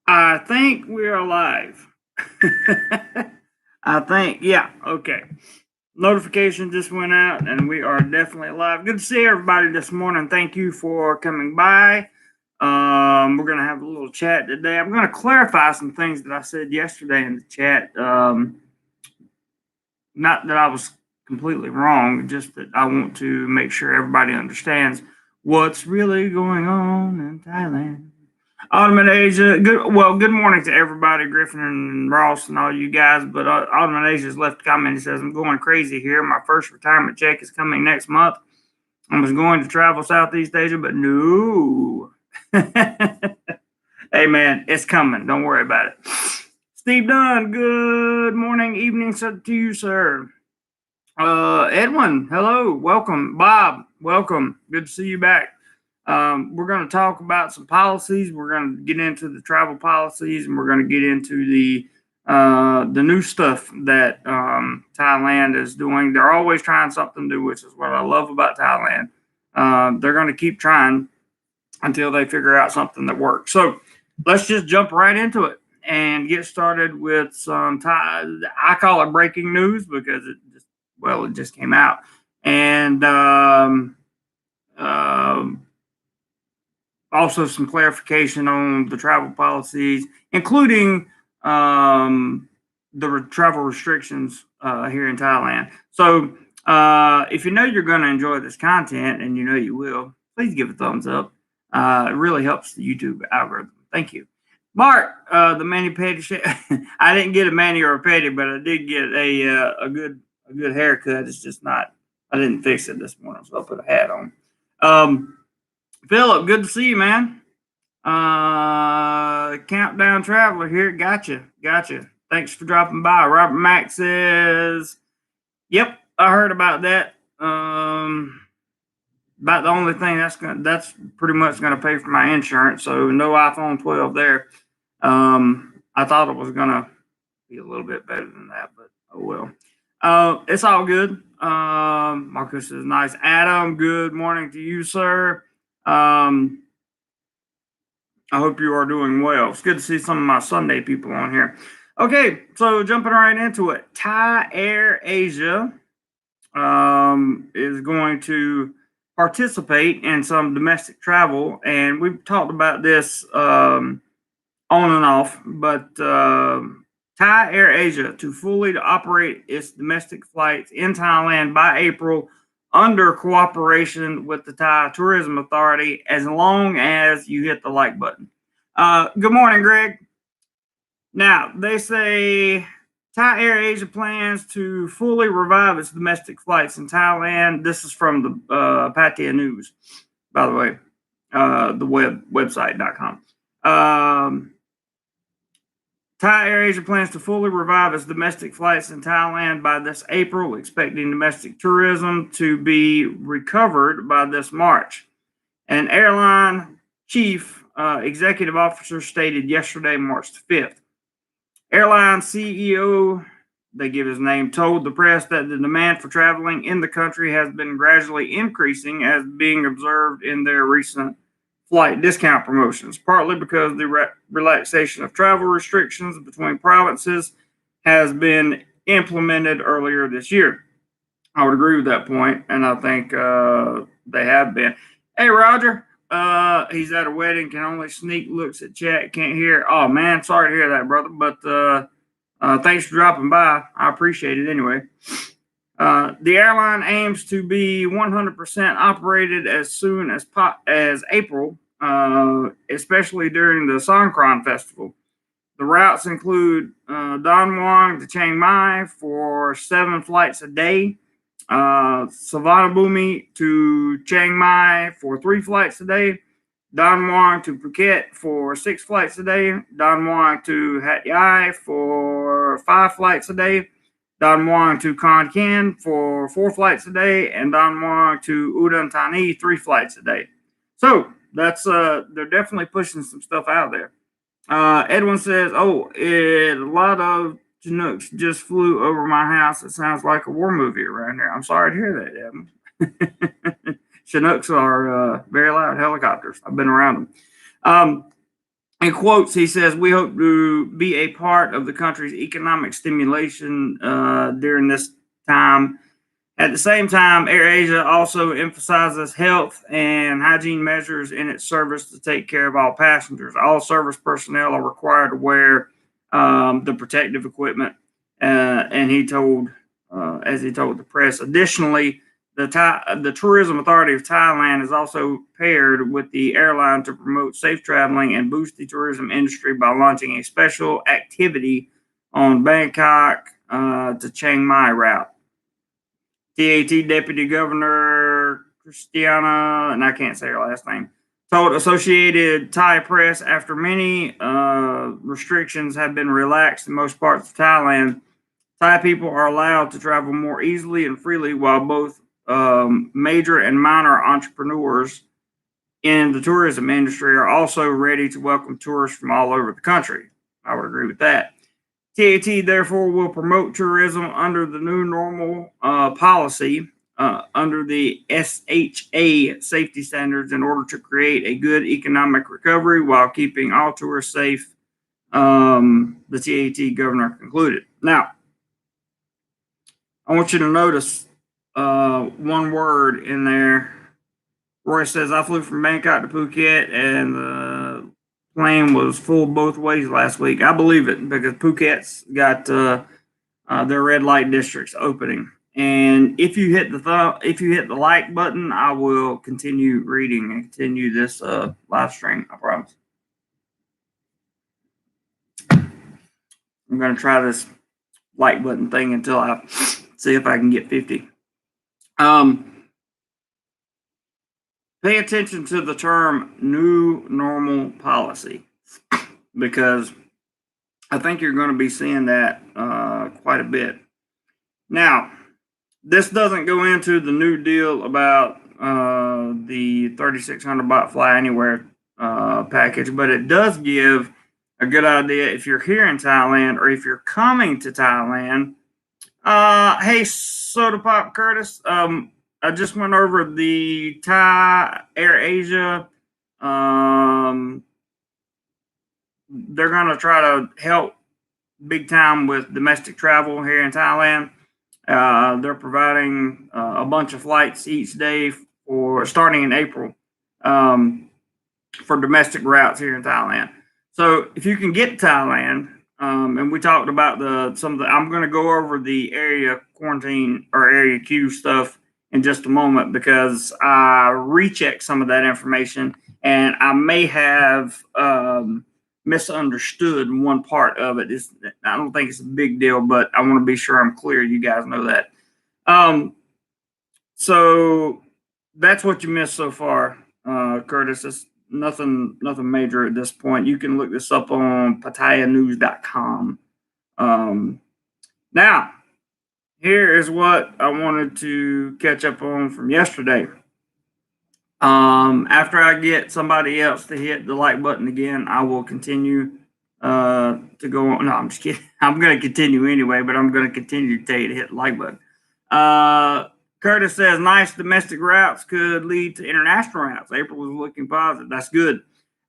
I think we're live. I think, yeah, okay. Notification just went out and we are definitely live. Good to see everybody this morning. Thank you for coming by. We're going to have a little chat today. I'm going to clarify some things that I said yesterday in the chat. Not that I was completely wrong, just that I want to make sure everybody understands what's really going on in Thailand. Autumn Asia, good morning to everybody, Griffin and Ross and all you guys. But Autumn Asia's left a comment. He says, I'm going crazy here. My first retirement check is coming next month. I was going to travel Southeast Asia, but no. Hey, man, it's coming. Don't worry about it. Steve Dunn, good morning, evening to you, sir. Edwin, hello, welcome. Bob, welcome. Good to see you back. We're going to talk about some policies. We're going to get into the travel policies, and we're going to get into the new stuff that Thailand is doing. They're always trying something new, which is what I love about Thailand. They're going to keep trying until they figure out something that works. So let's just jump right into it and get started with some Thai. I call it breaking news because it just came out, and also some clarification on the travel policies, including the travel restrictions here in Thailand. So if you know you're going to enjoy this content, and you know you will, please give a thumbs up. It really helps the YouTube algorithm. Thank you. Mark, the mani pedi. I didn't get a mani or a pedi, but I did get a good haircut. It's just not. I didn't fix it this morning, so I put a hat on. Philip, good to see you, man. Countdown Traveler here. Gotcha. Thanks for dropping by. Robert Mack says, "Yep, I heard about that. About the only thing that's pretty much gonna pay for my insurance. So no iPhone 12 there. I thought it was gonna be a little bit better than that, but oh well. It's all good. Marcus is nice. Adam, good morning to you, sir. I hope you are doing well. It's good to see some of my Sunday people on here. Okay, so jumping right into it. Thai Air Asia is going to participate in some domestic travel, and we've talked about this on and off, but Thai Air Asia to fully operate its domestic flights in Thailand by April under cooperation with the Thai Tourism Authority, as long as you hit the like button. Good morning, Greg. Now, they say Thai Air Asia plans to fully revive its domestic flights in Thailand. This is from the Pattaya News, by the way, the website.com. Thai Air Asia plans to fully revive its domestic flights in Thailand by this April, expecting domestic tourism to be recovered by this March. An airline chief executive officer stated yesterday, March 5th. Airline CEO, they give his name, told the press that the demand for traveling in the country has been gradually increasing, as being observed in their recent flight discount promotions, partly because the relaxation of travel restrictions between provinces has been implemented earlier this year. I would agree with that point, and I think they have been. Hey, Roger, he's at a wedding, can only sneak looks at chat, can't hear. Oh, man, sorry to hear that, brother, but thanks for dropping by. I appreciate it anyway. The airline aims to be 100% operated as soon as April, especially during the Songkran Festival. The routes include Don Muang to Chiang Mai for 7 flights a day, Savanabhumi to Chiang Mai for 3 flights a day, Don Muang to Phuket for 6 flights a day, Don Muang to Hat Yai for 5 flights a day, Don Muang to Khon Kaen for 4 flights a day, and Don Muang to Udon Thani 3 flights a day. So that's they're definitely pushing some stuff out there. Edwin says, a lot of Chinooks just flew over my house. It sounds like a war movie around here. I'm sorry to hear that, Edwin. Chinooks are very loud helicopters. I've been around them. In quotes, he says, "We hope to be a part of the country's economic stimulation during this time. At the same time, AirAsia also emphasizes health and hygiene measures in its service to take care of all passengers. All service personnel are required to wear the protective equipment." And he told, as he told the press, additionally, the Tourism Authority of Thailand is also paired with the airline to promote safe traveling and boost the tourism industry by launching a special activity on Bangkok to Chiang Mai route. TAT Deputy Governor Christiana, and I can't say her last name, told Associated Thai Press after many restrictions have been relaxed in most parts of Thailand, Thai people are allowed to travel more easily and freely, while both major and minor entrepreneurs in the tourism industry are also ready to welcome tourists from all over the country. I would agree with that. TAT therefore will promote tourism under the new normal policy under the SHA safety standards in order to create a good economic recovery while keeping all tourists safe, the TAT governor concluded. Now, I want you to notice one word in there. Roy says, "I flew from Bangkok to Phuket and the plane was full both ways last week." I believe it because Phuket's got their red light districts opening. And if you hit the like button, I will continue reading and continue this live stream. I promise. I'm gonna try this like button thing until I see if I can get 50. Pay attention to the term "new normal policy" because I think you're going to be seeing that quite a bit. Now, this doesn't go into the new deal about the 3,600 baht fly anywhere package, but it does give a good idea if you're here in Thailand or if you're coming to Thailand. Hey, Soda Pop Curtis. I just went over the Thai AirAsia. They're going to try to help big time with domestic travel here in Thailand. They're providing a bunch of flights each day for starting in April for domestic routes here in Thailand. So if you can get to Thailand, and we talked about I'm going to go over the area quarantine or area Q stuff in just a moment because I rechecked some of that information and I may have misunderstood one part of it. I don't think it's a big deal, but I want to be sure I'm clear. You guys know that. So that's what you missed so far, Curtis. It's nothing major at this point. You can look this up on pattayanews.com. Now, here is what I wanted to catch up on from yesterday. After I get somebody else to hit the like button again, I will continue to go on. No, I'm just kidding. I'm going to continue anyway, but I'm going to continue to tell you to hit the like button. Curtis says nice domestic routes could lead to international routes. April was looking positive. That's good.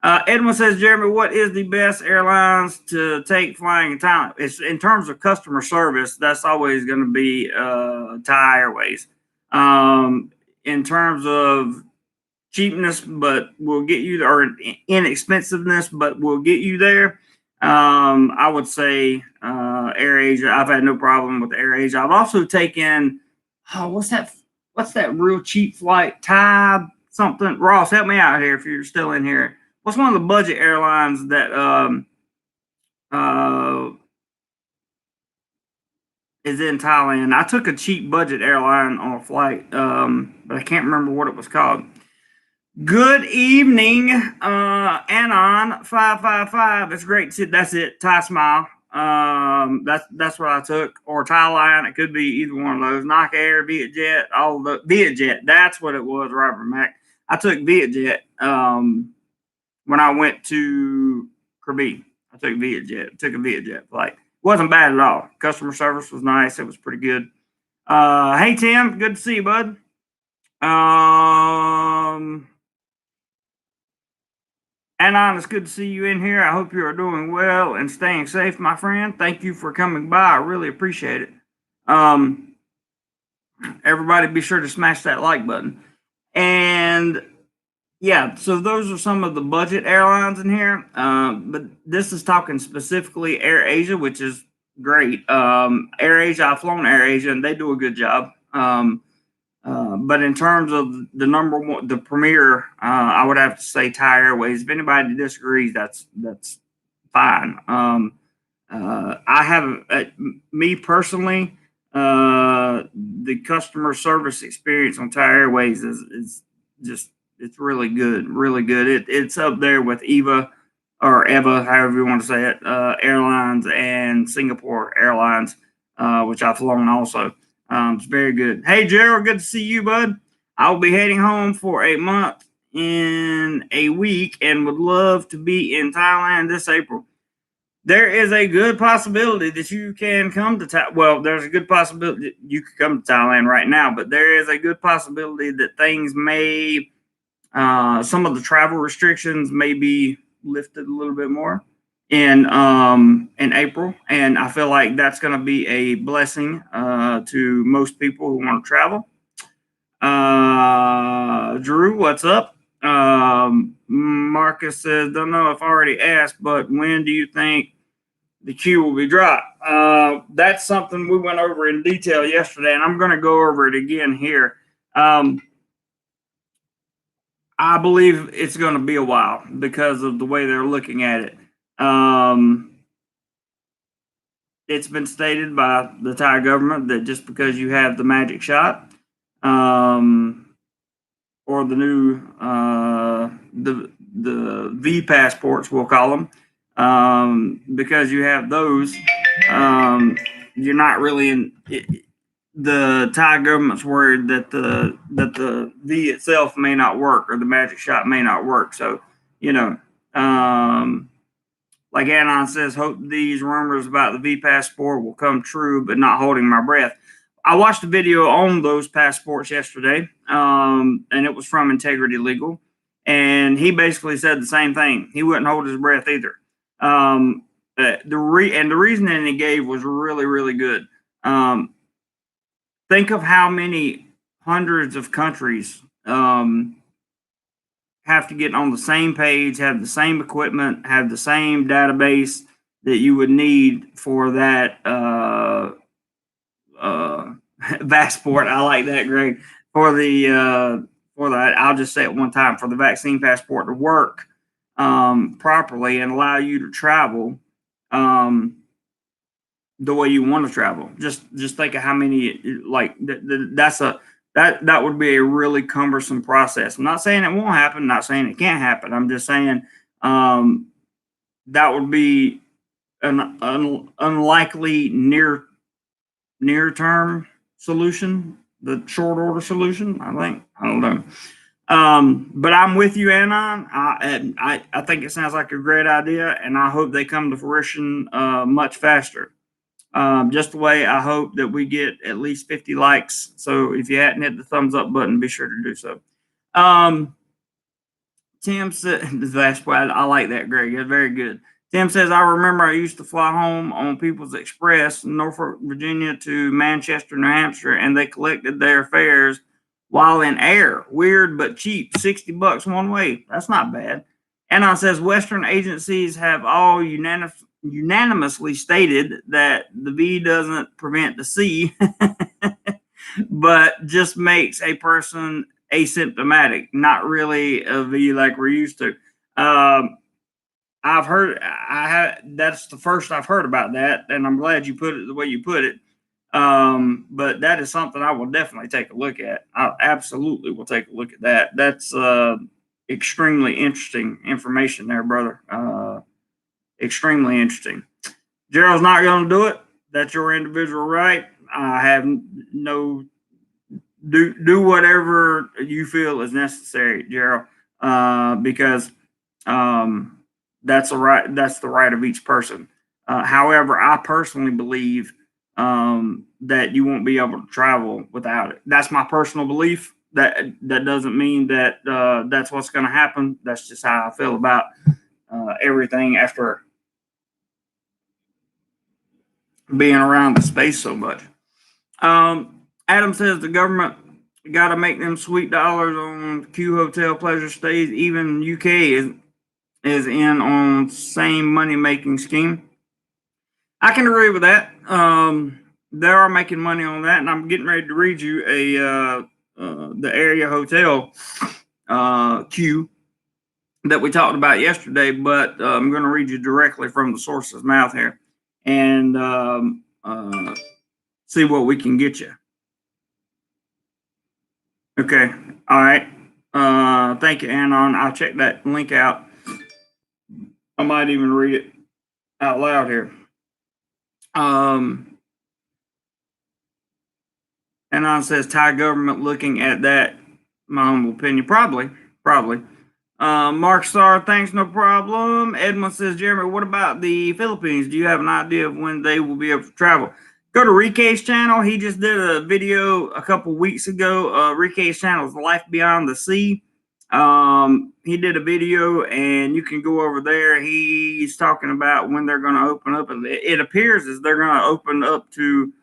Edwin says, Jeremy, what is the best airlines to take flying in Thailand? It's in terms of customer service. That's always going to be Thai Airways. In terms of cheapness, but we'll get you there, or inexpensiveness, but we'll get you there. I would say AirAsia. I've had no problem with AirAsia. I've also taken what's that real cheap flight? Thai something. Ross, help me out here if you're still in here. What's one of the budget airlines that is in Thailand? I took a cheap budget airline on a flight, but I can't remember what it was called. Good evening, Anon 555. It's great to see. That's it. Thai Smile. That's what I took, or Thailand. It could be either one of those. Nak Air, Vietjet, all the Vietjet. That's what it was, Robert Mack. I took Vietjet when I went to Krabi. I took Vietjet. Took a Vietjet flight. Wasn't bad at all. Customer service was nice. It was pretty good. Hey Tim, good to see you, bud. Anon, it's good to see you in here. I hope you are doing well and staying safe, my friend. Thank you for coming by. I really appreciate it. Everybody be sure to smash that like button. And yeah, so those are some of the budget airlines in here. But this is talking specifically Air Asia, which is great. Air Asia, I've flown Air Asia, and they do a good job. But in terms of the number one, the premier, I would have to say Thai Airways. If anybody disagrees, that's fine. I have me personally, the customer service experience on Thai Airways is just it's really good, really good. It's up there with EVA, however you want to say it, Airlines and Singapore Airlines, which I've flown also. It's very good. Hey, Gerald, good to see you, bud. I'll be heading home for a month in a week and would love to be in Thailand this April. There is a good possibility that you can come to Thailand. Well, there's a good possibility that you could come to Thailand right now, but there is a good possibility that things may, some of the travel restrictions may be lifted a little bit more in April, and I feel like that's going to be a blessing to most people who want to travel. Drew, what's up? Marcus says, don't know if I already asked, but when do you think the queue will be dropped? That's something we went over in detail yesterday, and I'm going to go over it again here. I believe it's going to be a while because of the way they're looking at it. It's been stated by the Thai government that just because you have the magic shot, or the new the V passports, we'll call them, because you have those, you're not really in. The Thai government's worried that the V itself may not work or the magic shot may not work. So, like Anon says, hope these rumors about the V passport will come true, but not holding my breath. I watched a video on those passports yesterday, and it was from Integrity Legal, and he basically said the same thing. He wouldn't hold his breath either. The reasoning he gave was really, really good. Think of how many hundreds of countries have to get on the same page, have the same equipment, have the same database that you would need for that passport. I like that, Greg. For that, I'll just say it one time, for the vaccine passport to work properly and allow you to travel the way you want to travel. Just think of how many, like that would be a really cumbersome process. I'm not saying it won't happen, not saying it can't happen. I'm just saying that would be an unlikely near term solution, the short order solution, I think. I don't know. But I'm with you, Anon. I think it sounds like a great idea, and I hope they come to fruition much faster. Just the way I hope that we get at least 50 likes. So if you hadn't hit the thumbs up button, be sure to do so. Tim said, that's why I like that, Greg. It's very good. Tim says, I remember I used to fly home on People's Express, Norfolk, Virginia to Manchester, New Hampshire, and they collected their fares while in air. Weird but cheap, $60 one way. That's not bad. Anon says, Western agencies have all unanimously stated that the V doesn't prevent the C, but just makes a person asymptomatic, not really a V like we're used to. That's the first I've heard about that, and I'm glad you put it the way you put it. But that is something I will definitely take a look at. I absolutely will take a look at that. That's extremely interesting information there, brother. Extremely interesting. Gerald's not going to do it. That's your individual right. I have no do whatever you feel is necessary, Gerald, because that's the right. That's the right of each person. However, I personally believe that you won't be able to travel without it. That's my personal belief. That doesn't mean that that's what's going to happen. That's just how I feel about everything after being around the space so much. Adam says the government got to make them sweet dollars on Q hotel pleasure stays. Even UK is in on same money making scheme. I can agree with that. They are making money on that, and I'm getting ready to read you the area hotel Q that we talked about yesterday, but I'm going to read you directly from the source's mouth here and see what we can get you. Okay. All right. Thank you, Anon. I'll check that link out. I might even read it out loud here. Anon says Thai government looking at that. My humble opinion, probably. Mark Starr, thanks, no problem. Edmund says, Jeremy, what about the Philippines? Do you have an idea of when they will be able to travel? Go to Rike's channel. He just did a video a couple weeks ago. Rike's channel is Life Beyond the Sea. He did a video, and you can go over there. He's talking about when they're going to open up. It appears as they're going to open up to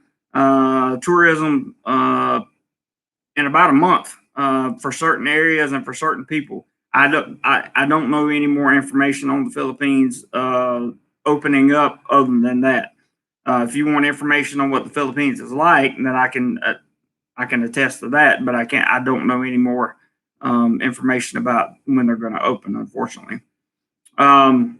tourism in about a month for certain areas and for certain people. I don't know any more information on the Philippines opening up other than that. If you want information on what the Philippines is like, then I can attest to that, but I don't know any more information about when they're going to open, unfortunately. But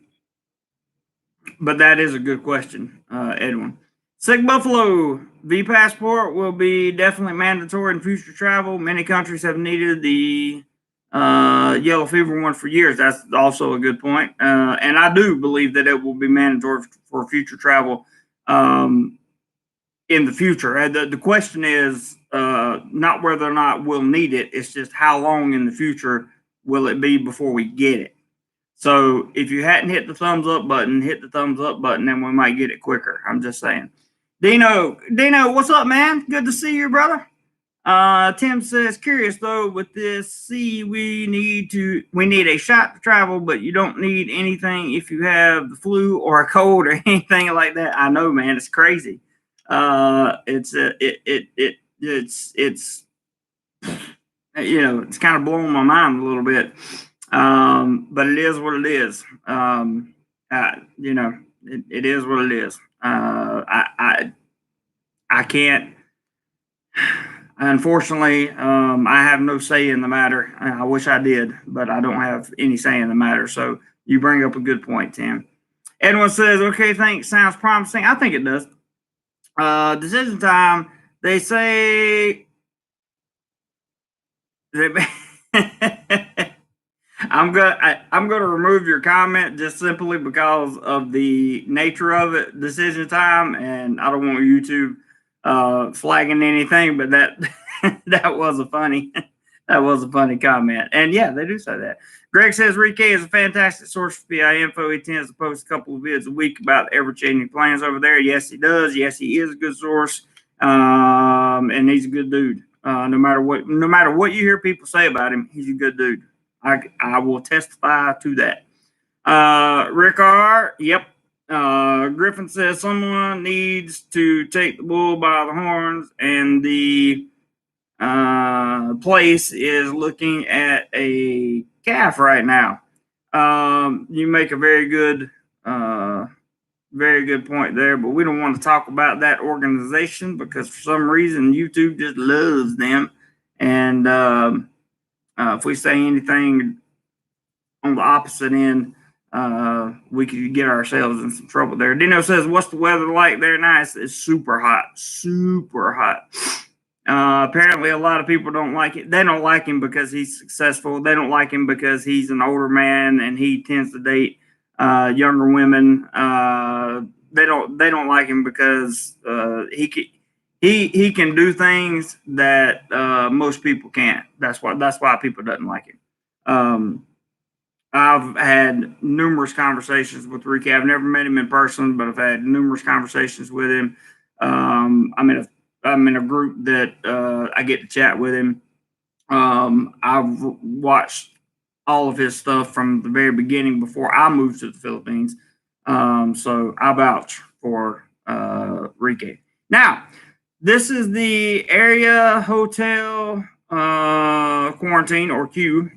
that is a good question, Edwin. Sick Buffalo, V passport will be definitely mandatory in future travel. Many countries have needed the yellow fever one for years. That's also a good point. And I do believe that it will be mandatory for future travel in the future. The question is not whether or not we'll need it. It's just how long in the future will it be before we get it. So if you hadn't hit the thumbs up button, hit the thumbs up button, and we might get it quicker. I'm just saying. Dino, what's up, man? Good to see you, brother. Tim says, curious though, with this we need a shot to travel, but you don't need anything if you have the flu or a cold or anything like that. I know, man, it's crazy. It's it's kind of blowing my mind a little bit. But it is what it is. It is what it is. I can't. Unfortunately, I have no say in the matter. I wish I did, but I don't have any say in the matter. So you bring up a good point, Tim. Edwin says, okay, thanks. Sounds promising. I think it does. Decision time. They say I'm gonna remove your comment just simply because of the nature of it. Decision time, and I don't want YouTube flagging anything, but that was a funny comment. And yeah, they do say that. Greg says Rike is a fantastic source for PI info. He tends to post a couple of vids a week about ever-changing plans over there. Yes, he does. Yes, he is a good source, and he's a good dude. No matter what you hear people say about him, he's a good dude. I will testify to that. Rick R. Yep. Griffin says someone needs to take the bull by the horns, and the place is looking at a calf right now. You make a very good point there, but we don't want to talk about that organization because for some reason YouTube just loves them, and if we say anything on the opposite end, we could get ourselves in some trouble there. Dino says, what's the weather like there? Nice. It's super hot. Apparently a lot of people don't like it. They don't like him because he's successful. They don't like him because he's an older man and he tends to date younger women. They don't like him because he can do things that most people can't. That's why people doesn't like him. I've had numerous conversations with Ricky. I've never met him in person, but I've had numerous conversations with him. I'm in a group that I get to chat with him. I've watched all of his stuff from the very beginning before I moved to the Philippines. So I vouch for Rike. Now, this is the area hotel quarantine or queue.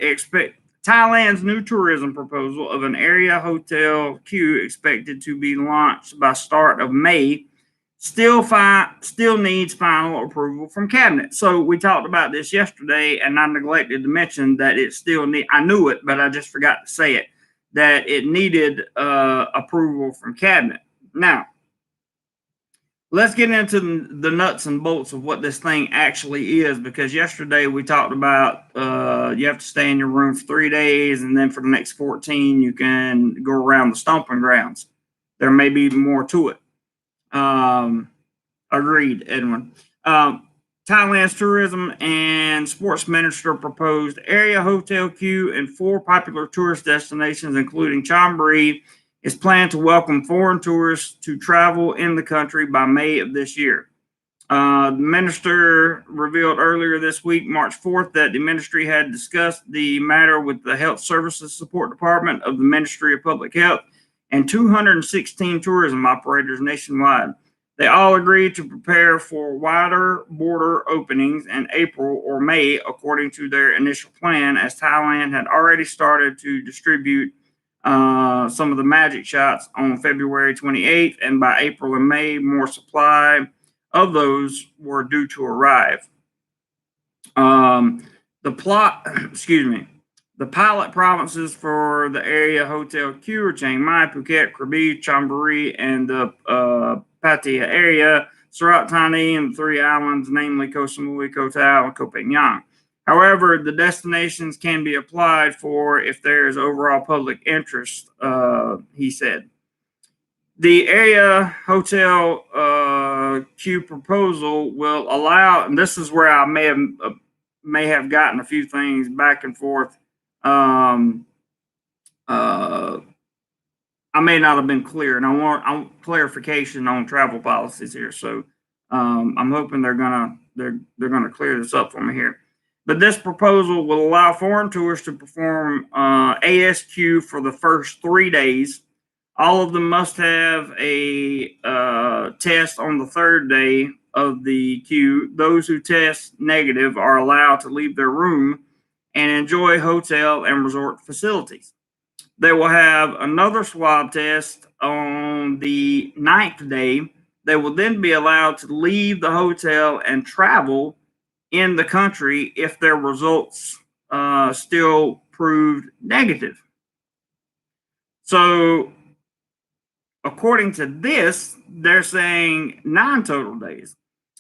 Expect Thailand's new tourism proposal of an area hotel queue expected to be launched by start of May still needs final approval from cabinet. So we talked about this yesterday, and I neglected to mention that it still need. I knew it, but I just forgot to say it, that it needed approval from cabinet. Now, let's get into the nuts and bolts of what this thing actually is, because yesterday we talked about you have to stay in your room for 3 days, and then for the next 14 you can go around the stomping grounds. There may be more to it. Agreed, Edwin. Thailand's tourism and sports minister proposed area hotel queue in 4 popular tourist destinations, including Chonburi, is planned to welcome foreign tourists to travel in the country by May of this year. The minister revealed earlier this week, March 4th, that the ministry had discussed the matter with the Health Services Support Department of the Ministry of Public Health and 216 tourism operators nationwide. They all agreed to prepare for wider border openings in April or May, according to their initial plan, as Thailand had already started to distribute some of the magic shots on February 28th, and by April and May, more supply of those were due to arrive. The pilot provinces for the area hotel queue are Chiang Mai, Phuket, Krabi, Chonburi, and the Pattaya area, Surat Thani, and the 3 islands, namely Koh Samui, Koh Tao, and Koh Phangan. However, the destinations can be applied for if there is overall public interest, he said. The area hotel queue proposal will allow, and this is where I may have gotten a few things back and forth. I may not have been clear, and I want clarification on travel policies here. So I'm hoping they're gonna clear this up for me here. But this proposal will allow foreign tourists to perform ASQ for the first 3 days. All of them must have a test on the 3rd day of the queue. Those who test negative are allowed to leave their room and enjoy hotel and resort facilities. They will have another swab test on the 9th day. They will then be allowed to leave the hotel and travel in the country if their results still proved negative. So, according to this, they're saying 9 total days.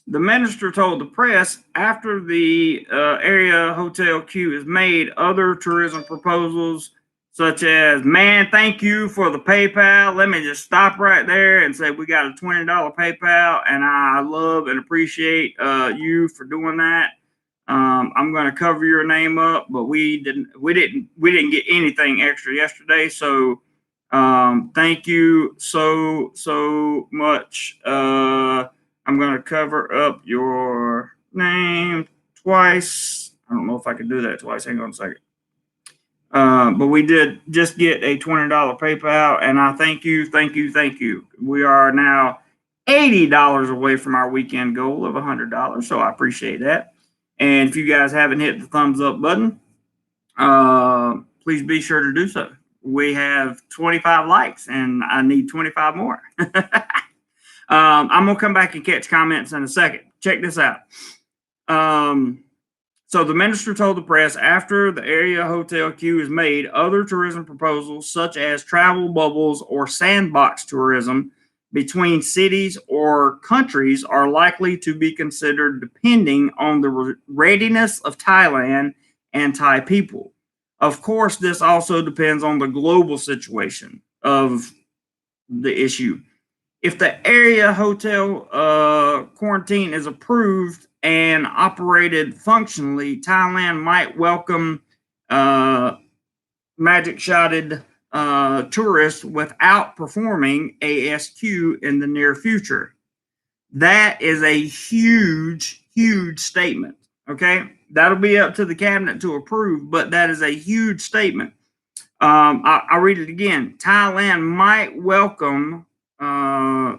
The minister told the press after the area hotel queue is made, other tourism proposals such as, man, thank you for the PayPal. Let me just stop right there and say we got a $20 PayPal, and I love and appreciate you for doing that. I'm going to cover your name up, but we didn't get anything extra yesterday, so thank you so much. I'm going to cover up your name twice. I don't know if I could do that twice. Hang on a second. But we did just get a $20 PayPal, and I thank you. We are now $80 away from our weekend goal of $100, so I appreciate that. And if you guys haven't hit the thumbs up button, please be sure to do so. We have 25 likes, and I need 25 more. I'm going to come back and catch comments in a second. Check this out. So the minister told the press after the area hotel queue is made, other tourism proposals such as travel bubbles or sandbox tourism between cities or countries are likely to be considered depending on the readiness of Thailand and Thai people. Of course, this also depends on the global situation of the issue. If the area hotel quarantine is approved and operated functionally, Thailand might welcome magic-shotted tourists without performing ASQ in the near future. That is a huge statement, okay? that'll be up to the cabinet to approve, but that is a huge statement. I'll read it again. Thailand might welcome, and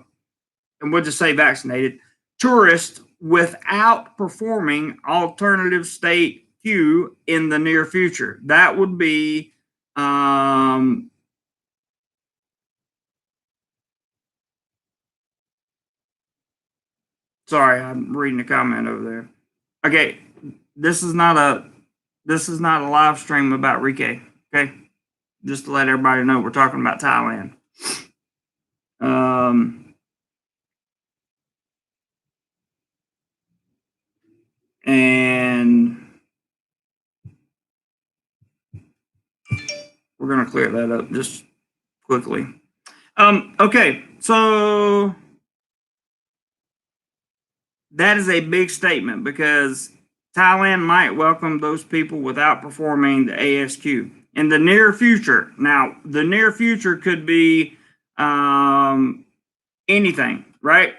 we'll just say vaccinated, tourists without performing alternative state Q in the near future. That would be sorry, I'm reading a comment over there. Okay, this is not a live stream about Rike. Okay, just to let everybody know, we're talking about Thailand. And we're going to clear that up just quickly. Okay, so that is a big statement because Thailand might welcome those people without performing the ASQ in the near future. Now, the near future could be anything, right?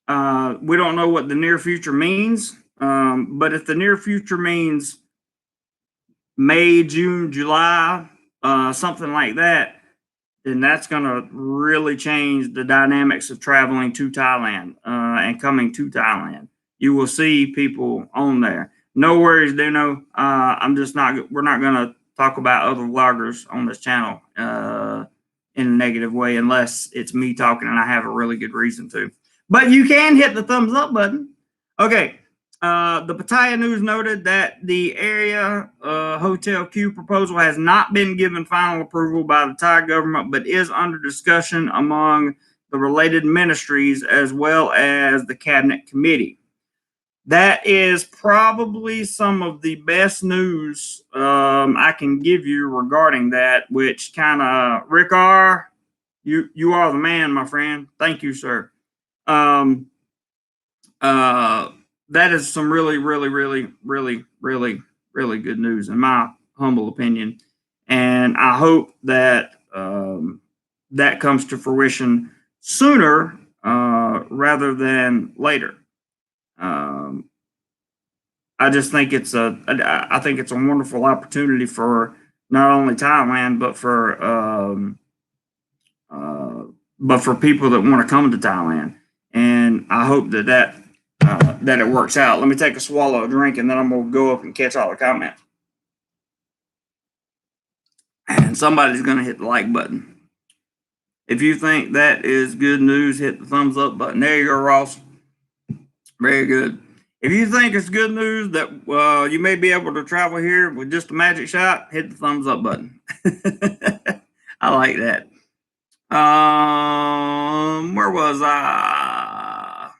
We don't know what the near future means, but if the near future means May, June, July, something like that, then that's going to really change the dynamics of traveling to Thailand and coming to Thailand. You will see people on there. No worries, Duno. We're not going to talk about other vloggers on this channel in a negative way unless it's me talking and I have a really good reason to. But you can hit the thumbs up button. Okay. The Pattaya News noted that the area hotel Q proposal has not been given final approval by the Thai government, but is under discussion among the related ministries as well as the cabinet committee. That is probably some of the best news I can give you regarding that, which kind of, Rick R., you are the man, my friend. Thank you, sir. That is some really, really, really, really, really, really good news in my humble opinion. And I hope that that comes to fruition sooner rather than later. I just think it's a wonderful opportunity for not only Thailand but for people that want to come to Thailand. And I hope that it works out. Let me take a swallow of drink and then I'm going to go up and catch all the comments. And somebody's going to hit the like button. If you think that is good news, hit the thumbs up button. There you go, Ross. Very good. If you think it's good news that you may be able to travel here with just a magic shot, hit the thumbs up button. I like that. Where was I?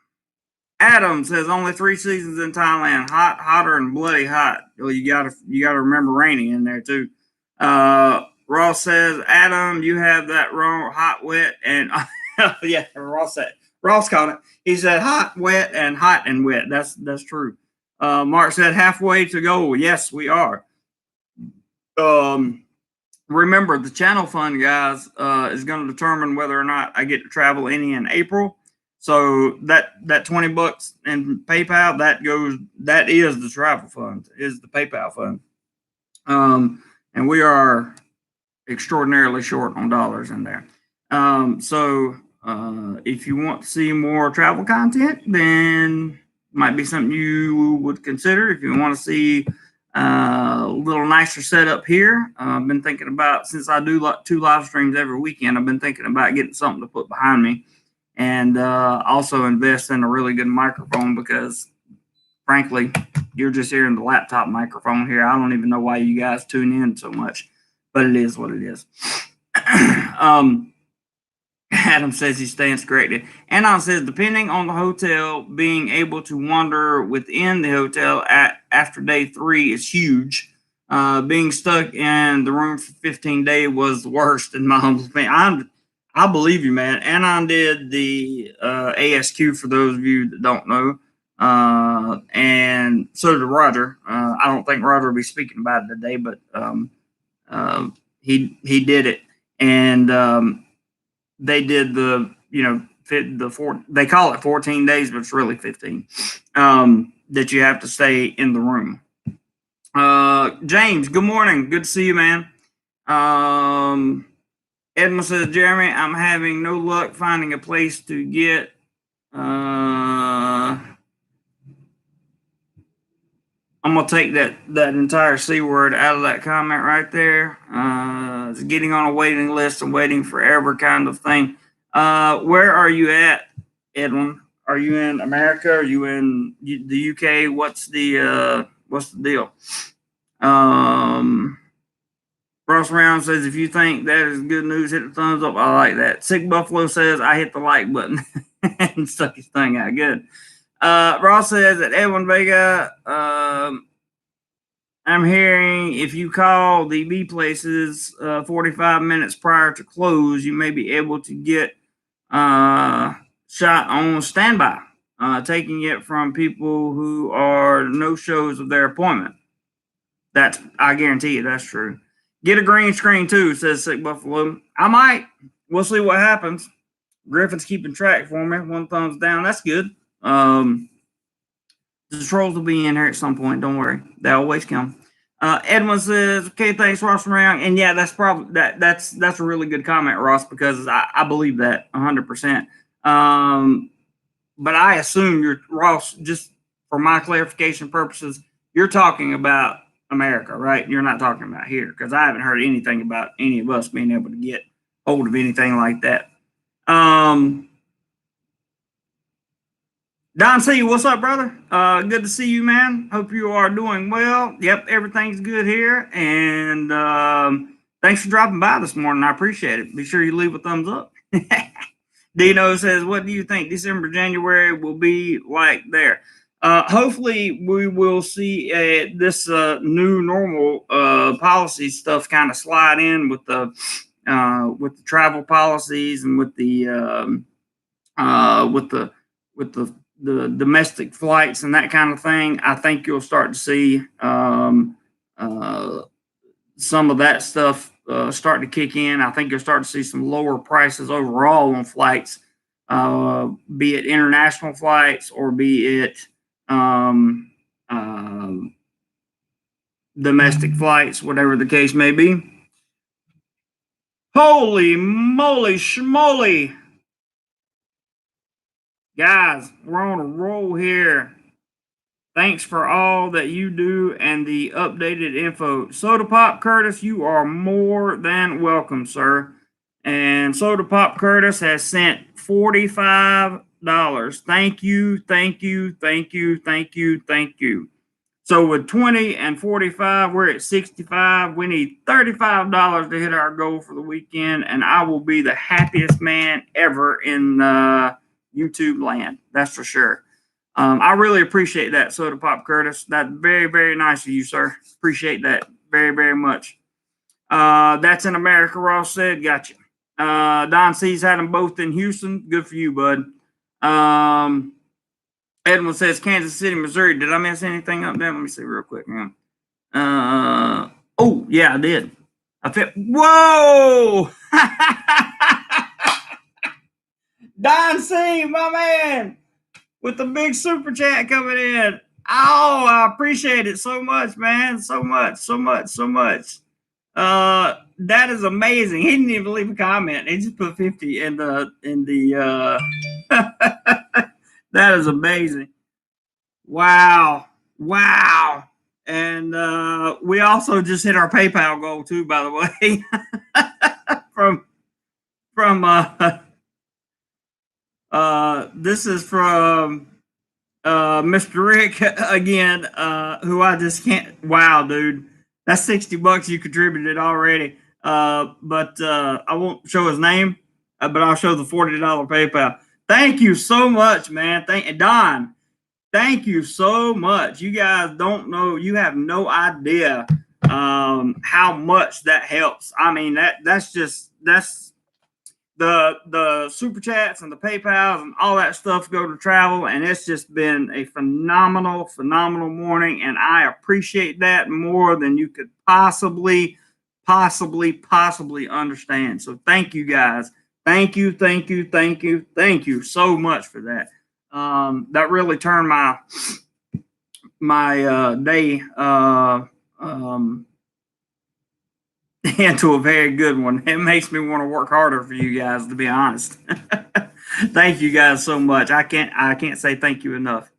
Adam says only 3 seasons in Thailand. Hot, hotter, and bloody hot. Well, you gotta remember raining in there too. Ross says, Adam, you have that wrong. Hot, wet, and yeah, Ross caught it. He said hot, wet, and hot and wet. That's true. Mark said halfway to go. Yes, we are. Remember, the channel fund, guys, is going to determine whether or not I get to travel any in April. So that $20 in PayPal, that is the travel fund, is the PayPal fund. And we are extraordinarily short on dollars in there. So if you want to see more travel content, then might be something you would consider. If you want to see a little nicer setup here, I've been thinking about, since I do 2 live streams every weekend, I've been thinking about getting something to put behind me. And also invest in a really good microphone because, frankly, you're just hearing the laptop microphone here. I don't even know why you guys tune in so much, but it is what it is. Adam says he stands corrected. Anon says, depending on the hotel, being able to wander within the hotel after day 3 is huge. Being stuck in the room for 15 days was the worst in my humble opinion. I believe you, man. Anon did the ASQ for those of you that don't know. And so did Roger. I don't think Roger will be speaking about it today, but he did it. And they did they call it 14 days, but it's really 15 that you have to stay in the room. James, good morning. Good to see you, man. Edmund says, Jeremy, I'm having no luck finding a place to get I'm gonna take that entire C word out of that comment right there. It's getting on a waiting list and waiting forever kind of thing. Where are you at, Edwin? Are you in America? Are you in the UK? What's the deal? Ross Round says, if you think that is good news, hit the thumbs up. I like that. Sick Buffalo says, I hit the like button and stuck his thing out. Good. Ross says that Edwin Vega, I'm hearing if you call the B places 45 minutes prior to close, you may be able to get shot on standby, taking it from people who are no shows of their appointment. I guarantee you that's true. Get a green screen too, says Sick Buffalo. I might. We'll see what happens. Griffin's keeping track for me. One thumbs down. That's good. The trolls will be in here at some point. Don't worry. They always come. Edwin says, okay, thanks, Ross Around. And yeah, that's probably that's a really good comment, Ross, because I believe that 100%. But I assume you're Ross, just for my clarification purposes, you're talking about America, right? You're not talking about here, because I haven't heard anything about any of us being able to get hold of anything like that. Don C, what's up, brother? Good to see you, man. Hope you are doing well. Yep, everything's good here. And thanks for dropping by this morning. I appreciate it. Be sure you leave a thumbs up. Dino says, what do you think December, January will be like there? Hopefully, we will see this new normal policy stuff kind of slide in with the travel policies and with the domestic flights and that kind of thing. I think you'll start to see some of that stuff start to kick in. I think you'll start to see some lower prices overall on flights, be it international flights or be it domestic flights, whatever the case may be. Holy moly schmoly. Guys, we're on a roll here. Thanks for all that you do and the updated info. Soda Pop Curtis, you are more than welcome, sir. And Soda Pop Curtis has sent $45. Thank you, thank you, thank you, thank you, thank you. So with 20 and 45, we're at 65. We need $35 to hit our goal for the weekend, and I will be the happiest man ever in YouTube land. That's for sure. I really appreciate that, Soda Pop Curtis. That's very, very nice of you, sir. Appreciate that very, very much. That's in America, Ross said. Gotcha. Don C's had them both in Houston. Good for you, bud. Edwin says Kansas City, Missouri. Did I miss anything up there? Let me see real quick. Oh, yeah, I did. Whoa! Don C, my man, with the big super chat coming in. Oh, I appreciate it so much, man. So much. That is amazing. He didn't even leave a comment. He just put 50 in the that is amazing. Wow. And we also just hit our PayPal goal too, by the way. from this is from Mr. Rick again, who I just can't. Wow, dude, that's $60 you contributed already. But I won't show his name, but I'll show the $40 PayPal. Thank you so much, man. Don. Thank you so much. You guys don't know. You have no idea how much that helps. I mean, that's the super chats and the PayPals and all that stuff go to travel, and it's just been a phenomenal morning, and I appreciate that more than you could possibly understand. So thank you guys. Thank you so much for that. That really turned my day into a very good one. It makes me want to work harder for you guys, to be honest. Thank you guys so much. I can't say thank you enough.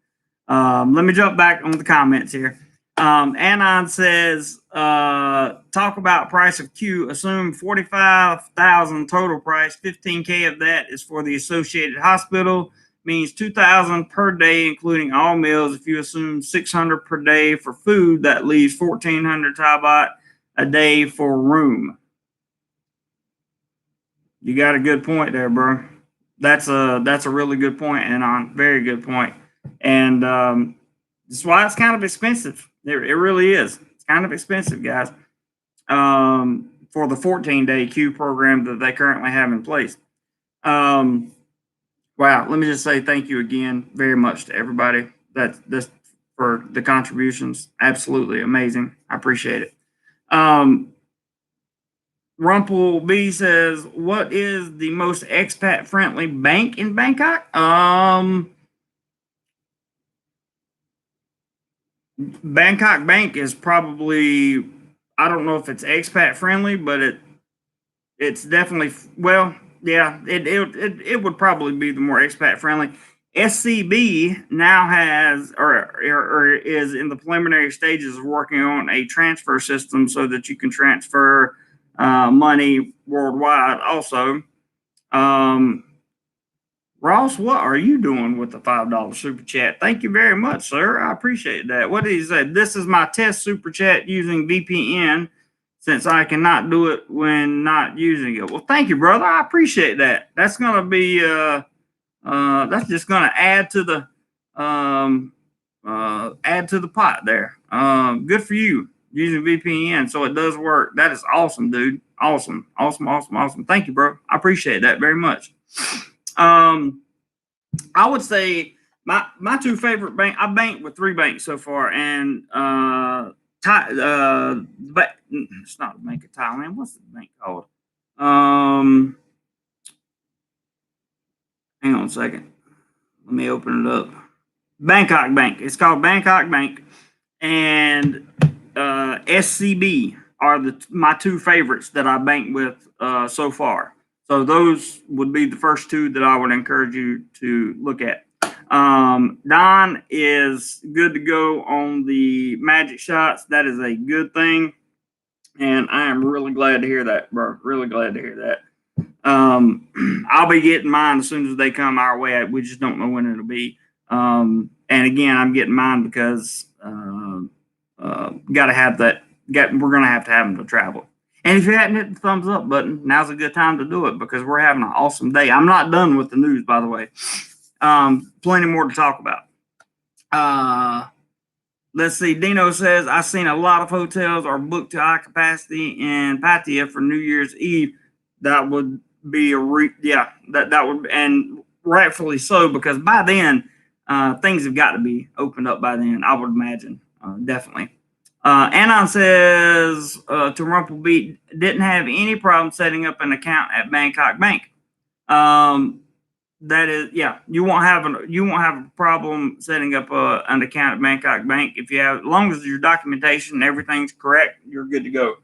Let me jump back on the comments here. Anon says, talk about price of Q. Assume 45,000 total price. 15K of that is for the associated hospital. Means 2,000 per day, including all meals. If you assume 600 per day for food, that leaves 1,400 Thai baht a day for room. You got a good point there, bro. That's a really good point, and on very good point. And that's why it's kind of expensive. It really is. It's kind of expensive, guys. For the 14-day Q program that they currently have in place. Wow, let me just say thank you again very much to everybody that's for the contributions. Absolutely amazing. I appreciate it. Rumple B says, what is the most expat friendly bank in Bangkok? Bangkok Bank is probably, I don't know if it's expat friendly, but it's definitely, well, yeah, it would probably be the more expat friendly. SCB now has or is in the preliminary stages of working on a transfer system so that you can transfer money worldwide. Also, Ross, what are you doing with the $5 super chat? Thank you very much, sir. I appreciate that. What did he say? This is my test super chat using VPN since I cannot do it when not using it. Well, thank you, brother. I appreciate that. That's gonna be that's just gonna add to the pot there. Good for you using VPN, so it does work. That is awesome, dude. Awesome. Thank you, bro. I appreciate that very much. I would say my two favorite banks. I banked with 3 banks so far, and but it's not the Bank of Thailand. What's the bank called? Hang on a second. Let me open it up. Bangkok Bank. It's called Bangkok Bank, and SCB are my 2 favorites that I banked with so far. So those would be the first 2 that I would encourage you to look at. Don is good to go on the magic shots. That is a good thing, and I am really glad to hear that, bro. Really glad to hear that. I'll be getting mine as soon as they come our way. We just don't know when it'll be. And again, I'm getting mine because got to have that. We're gonna have to have them to travel. And if you hadn't hit the thumbs up button, now's a good time to do it because we're having an awesome day. I'm not done with the news, by the way. Plenty more to talk about. Let's see. Dino says, I've seen a lot of hotels are booked to high capacity in Pattaya for New Year's Eve. That would be that would, and rightfully so, because by then things have got to be opened up by then, I would imagine. Definitely. Anon says to Rumplebeat, didn't have any problem setting up an account at Bangkok Bank. That is, yeah, you won't have a problem setting up an account at Bangkok Bank if you have, as long as your documentation and everything's correct, you're good to go.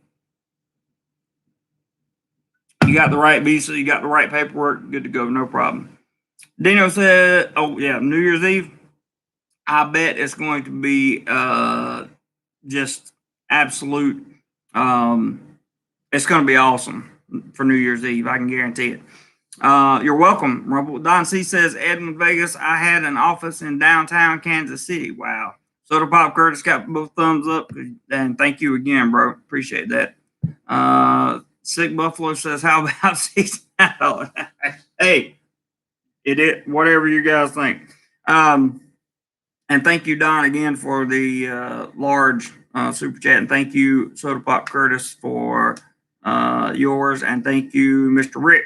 You got the right visa, you got the right paperwork, good to go, no problem. Dino said, oh yeah, New Year's Eve. I bet it's going to be just absolute. It's going to be awesome for New Year's Eve. I can guarantee it. You're welcome, Rumble. Don C says, Edmund Vegas, I had an office in downtown Kansas City. Wow. Soda Pop Curtis got both thumbs up. And thank you again, bro. Appreciate that. Sick Buffalo says, how about $69? Hey, whatever you guys think. And thank you, Don, again for the large super chat. And thank you, Soda Pop Curtis, for yours. And thank you, Mr. Rick,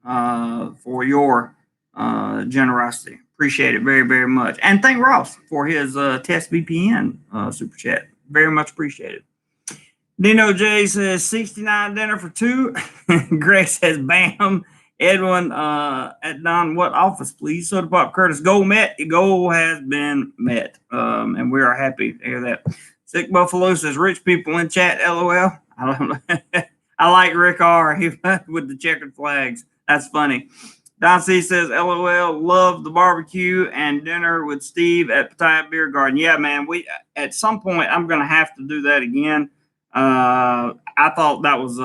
for your generosity. Appreciate it very, very much. And thank Ross for his test VPN super chat. Very much appreciated. Dino J says 69 dinner for 2. Greg says bam. Edwin at Don, what office, please? Soda Pop Curtis, goal met. The goal has been met. And we are happy to hear that. Sick Buffalo says, rich people in chat, LOL. I don't know. I like Rick R. With the checkered flags. That's funny. Don C says, LOL, love the barbecue and dinner with Steve at Pattaya Beer Garden. Yeah, man, at some point I'm going to have to do that again. I thought that was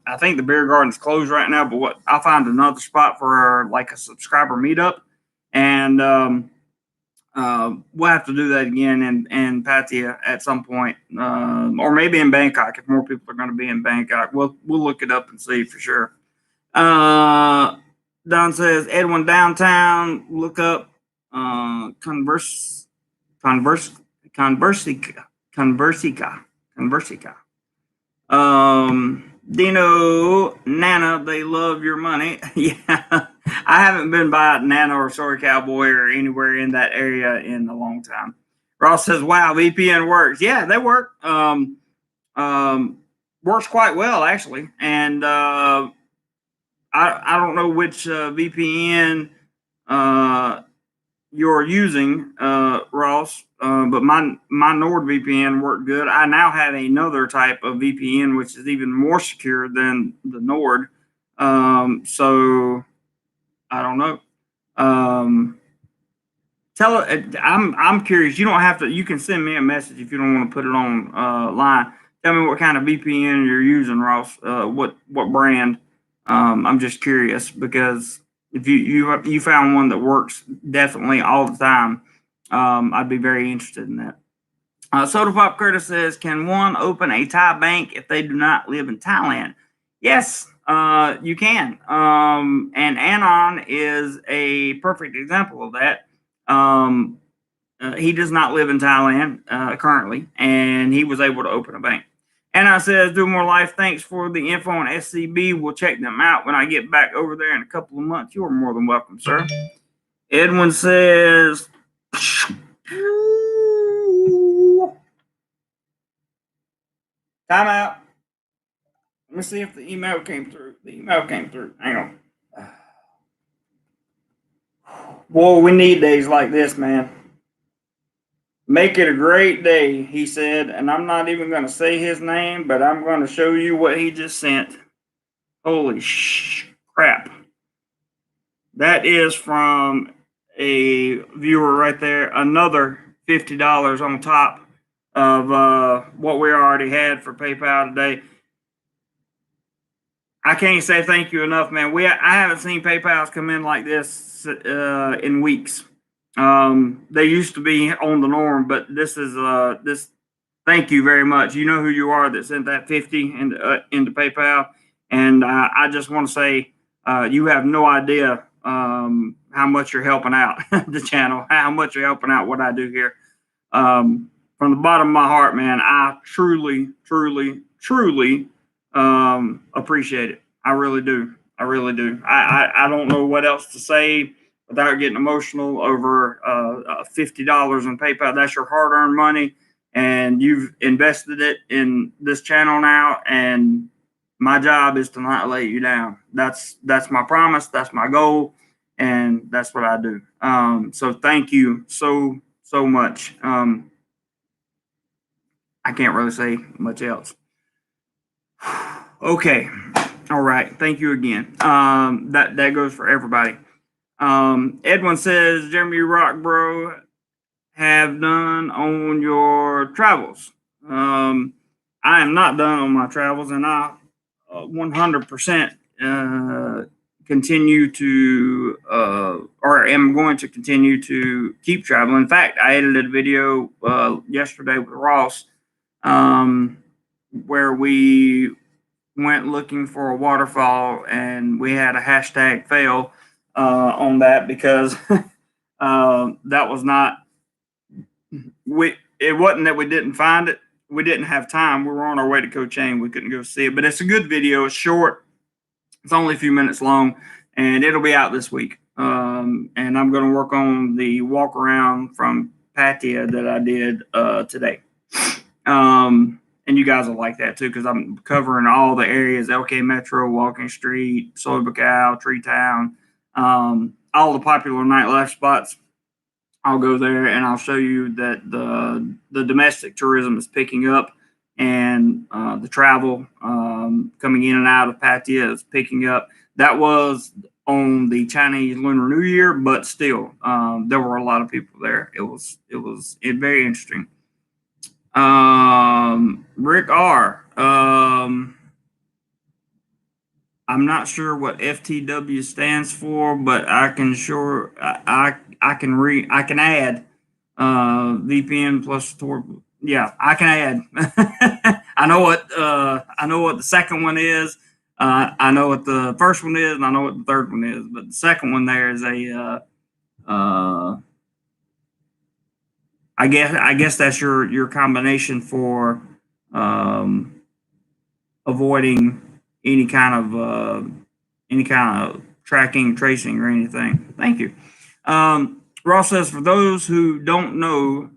I think the beer garden's closed right now, but I'll find another spot for like a subscriber meetup, and we'll have to do that again in Pattaya at some point, or maybe in Bangkok if more people are going to be in Bangkok. We'll look it up and see for sure. Don says, Edwin downtown. Look up Conversica. Dino, Nana, they love your money. Yeah, I haven't been by Nana or Soy Cowboy or anywhere in that area in a long time. Ross says, wow, VPN works. Yeah, they work. Works quite well, actually. And I don't know which VPN you're using, Ross, but my NordVPN worked good. I now have another type of VPN which is even more secure than the Nord. So I don't know. I'm curious. You don't have to. You can send me a message if you don't want to put it on line. Tell me what kind of VPN you're using, Ross. What brand? I'm just curious because if you found one that works definitely all the time, I'd be very interested in that. Soda Pop Curtis says, can one open a Thai bank if they do not live in Thailand? Yes, you can. And Anon is a perfect example of that. He does not live in Thailand currently, and he was able to open a bank. Anna says, DoMoreLife, thanks for the info on SCB. We'll check them out when I get back over there in a couple of months. You are more than welcome, sir. Edwin says, time out. Let me see if the email came through. The email came through. Hang on. Boy, we need days like this, man. Make it a great day, he said, and I'm not even going to say his name, but I'm going to show you what he just sent. Holy crap. That is from a viewer right there. Another $50 on top of what we already had for PayPal today. I can't say thank you enough, man. I haven't seen PayPals come in like this in weeks. They used to be on the norm, but this is this. Thank you very much. You know who you are that sent that 50 into PayPal, and I just want to say you have no idea how much you're helping out the channel, how much you're helping out what I do here. From the bottom of my heart, man, I truly appreciate it. I really do. I don't know what else to say without getting emotional over $50 in PayPal. That's your hard-earned money, and you've invested it in this channel now, and my job is to not let you down. That's my promise. That's my goal, and that's what I do. So thank you so much. I can't really say much else. Okay. All right. Thank you again. That goes for everybody. Edwin says, Jeremy Rock, bro, have done on your travels. I am not done on my travels, and I 100% continue to, or am going to continue to keep traveling. In fact, I edited a video yesterday with Ross where we went looking for a waterfall, and we had a hashtag fail on that because that was not it wasn't that we didn't find it. We didn't have time. We were on our way to Koh Chang. We couldn't go see it, but it's a good video. It's short. It's only a few minutes long, and it'll be out this week. And I'm going to work on the walk around from Pattaya that I did today. And you guys will like that too, because I'm covering all the areas: LK Metro, Walking Street, Soy Buckao, Tree Town, all the popular nightlife spots. I'll go there and I'll show you that the domestic tourism is picking up, and the travel coming in and out of Pattaya is picking up. That was on the Chinese Lunar New Year, but still, there were a lot of people there. It was very interesting. Rick R. I'm not sure what FTW stands for, but I can add VPN plus Tor. Yeah, I can add. I know what the second one is. I know what the first one is, and I know what the third one is. But the second one there is I guess that's your combination for avoiding any kind of tracking, tracing, or anything. Thank you. Ross says, for those who don't know,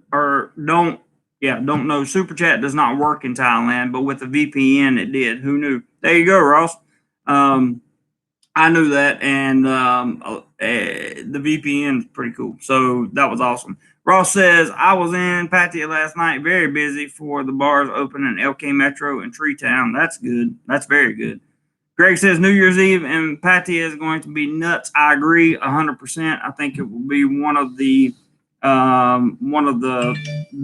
Super Chat does not work in Thailand, but with the VPN it did. Who knew? There you go, Ross. I knew that, and the VPN is pretty cool. So that was awesome. Ross says, I was in Pattaya last night, very busy for the bars open in LK Metro and Tree Town. That's good. That's very good. Greg says, New Year's Eve in Pattaya is going to be nuts. I agree 100%. I think it will be one of the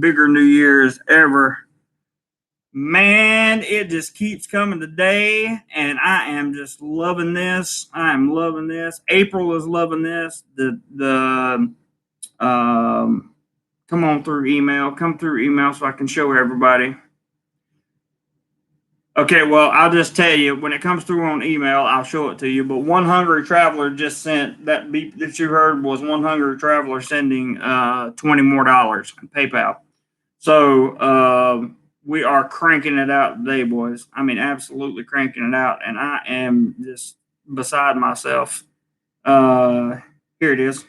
bigger New Year's ever. Man, it just keeps coming today, and I am just loving this. I am loving this. April is loving this. Come through email so I can show everybody. Okay, well, I'll just tell you, when it comes through on email, I'll show it to you. But One Hungry Traveler just sent that beep that you heard was One Hungry Traveler sending $20 more on PayPal. So we are cranking it out today, boys. I mean, absolutely cranking it out, and I am just beside myself. Here it is.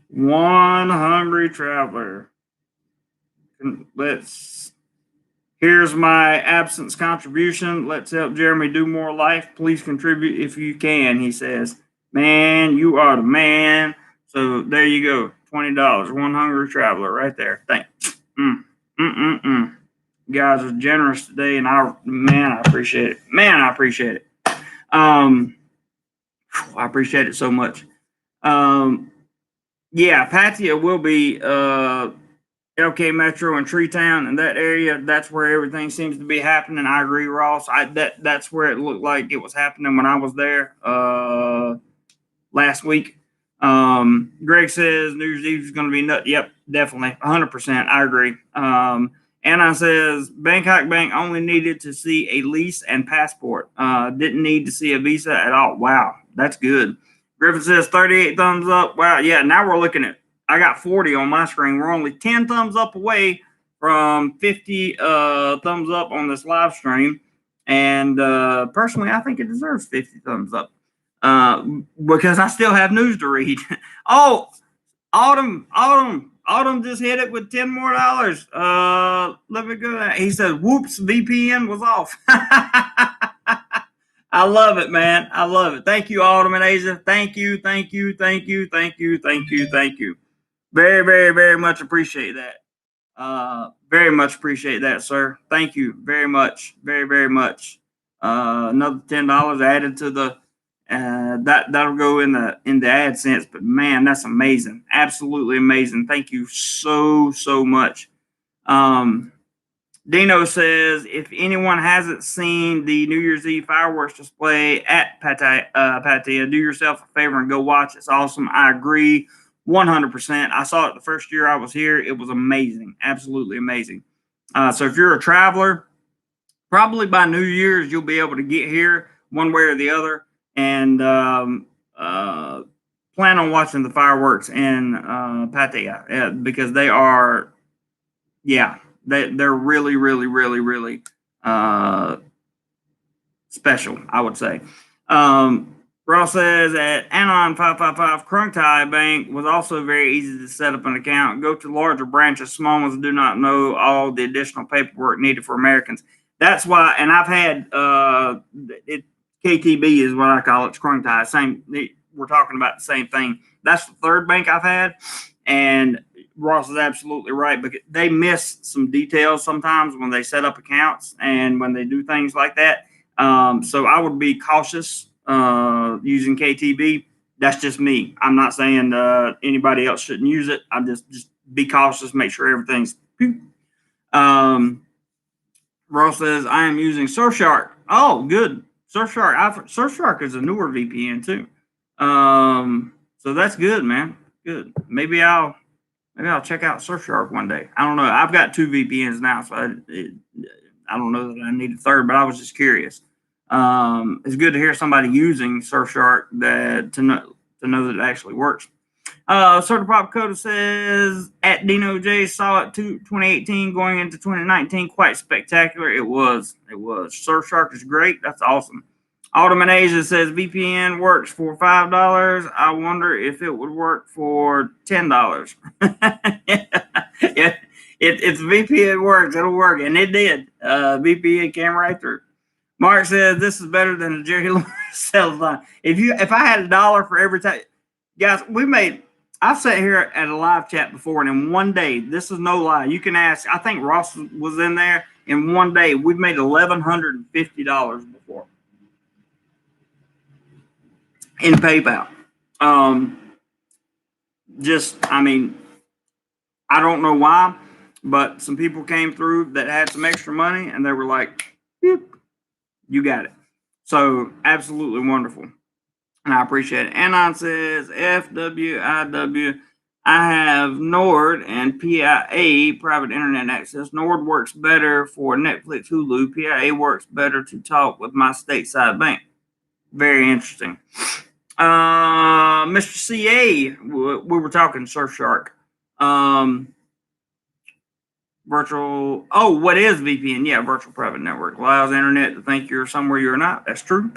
One Hungry Traveler. Here's my absence contribution. Let's help Jeremy do more life. Please contribute if you can, he says. Man, you are the man. So there you go. $20. One Hungry Traveler right there. Thanks. You guys are generous today, and I appreciate it. I appreciate it. I appreciate it so much. Yeah, Pattaya will be LK Metro and Tree Town and that area. That's where everything seems to be happening. I agree, Ross. That's where it looked like it was happening when I was there last week. Greg says New Year's Eve is going to be nuts. Yep, definitely, 100%. I agree. Anna says Bangkok Bank only needed to see a lease and passport. Didn't need to see a visa at all. Wow, that's good. Griffin says 38 thumbs up. Wow, yeah. Now we're looking at. I got 40 on my screen. We're only 10 thumbs up away from 50 thumbs up on this live stream. And personally, I think it deserves 50 thumbs up because I still have news to read. Oh, Autumn just hit it with $10 more. Let me go. He said, "Whoops, VPN was off." I love it, man. I love it. Thank you, Autumn and Asia. Thank you. Very, very, very much appreciate that. Very much appreciate that, sir. Thank you very much. Very, very much. Another $10 added to the that'll go in the AdSense, but man, that's amazing. Absolutely amazing. Thank you so much. Dino says, if anyone hasn't seen the New Year's Eve fireworks display at Pattaya, do yourself a favor and go watch. It's awesome. I agree 100%. I saw it the first year I was here. It was amazing. Absolutely amazing. So if you're a traveler, probably by New Year's, you'll be able to get here one way or the other and plan on watching the fireworks in Pattaya because they are, they're really, really, really, really special, I would say. Ross says at Anon 555, Krung Thai Bank was also very easy to set up an account. Go to larger branches. Small ones do not know all the additional paperwork needed for Americans. That's why, and I've had KTB is what I call it. It's Krung Thai. We're talking about the same thing. That's the third bank I've had, And Ross is absolutely right, but they miss some details sometimes when they set up accounts and when they do things like that. So I would be cautious using KTB. That's just me. I'm not saying anybody else shouldn't use it. I'm just be cautious, make sure everything's. Ross says I am using Surfshark. Oh, good. Surfshark is a newer VPN too. So that's good, man. Good. Maybe I'll check out Surfshark one day. I don't know. I've got 2 VPNs now, so I don't know that I need a third, but I was just curious. It's good to hear somebody using Surfshark to know that it actually works. Soda Pop Coda says at Dino J saw it 2018 going into 2019, quite spectacular. It was. Surfshark is great. That's awesome. Autumn Asia says VPN works for $5. I wonder if it would work for $10. If VPN works, it'll work, and it did. VPN came right through. Mark says this is better than the Jerry Lewis sales line. If I had $1 for every time, guys, I've sat here at a live chat before, and in one day, this is no lie. You can ask. I think Ross was in there. In one day, we've made $1,150 before in PayPal. I don't know why, but some people came through that had some extra money, and they were like, "You got it." So absolutely wonderful. And I appreciate it. Anon says, FWIW, I have Nord and PIA, private internet access. Nord works better for Netflix, Hulu. PIA works better to talk with my stateside bank. Very interesting. Mr. CA, we were talking Surfshark. What is VPN? Yeah, virtual private network. Allows the internet to think you're somewhere you're not. That's true.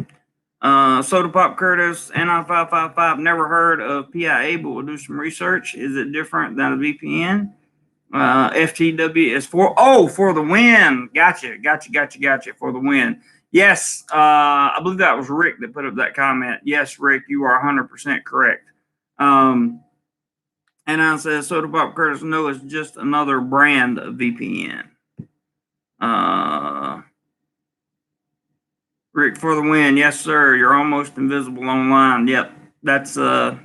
Soda Pop Curtis, NI555, never heard of PIA, but we'll do some research. Is it different than a VPN? FTW is for the win. Gotcha. For the win. Yes, I believe that was Rick that put up that comment. Yes, Rick, you are 100% correct. And I says Soda Pop Curtis, no, it's just another brand of VPN. Rick for the win. Yes, sir. You're almost invisible online. Yep. That's a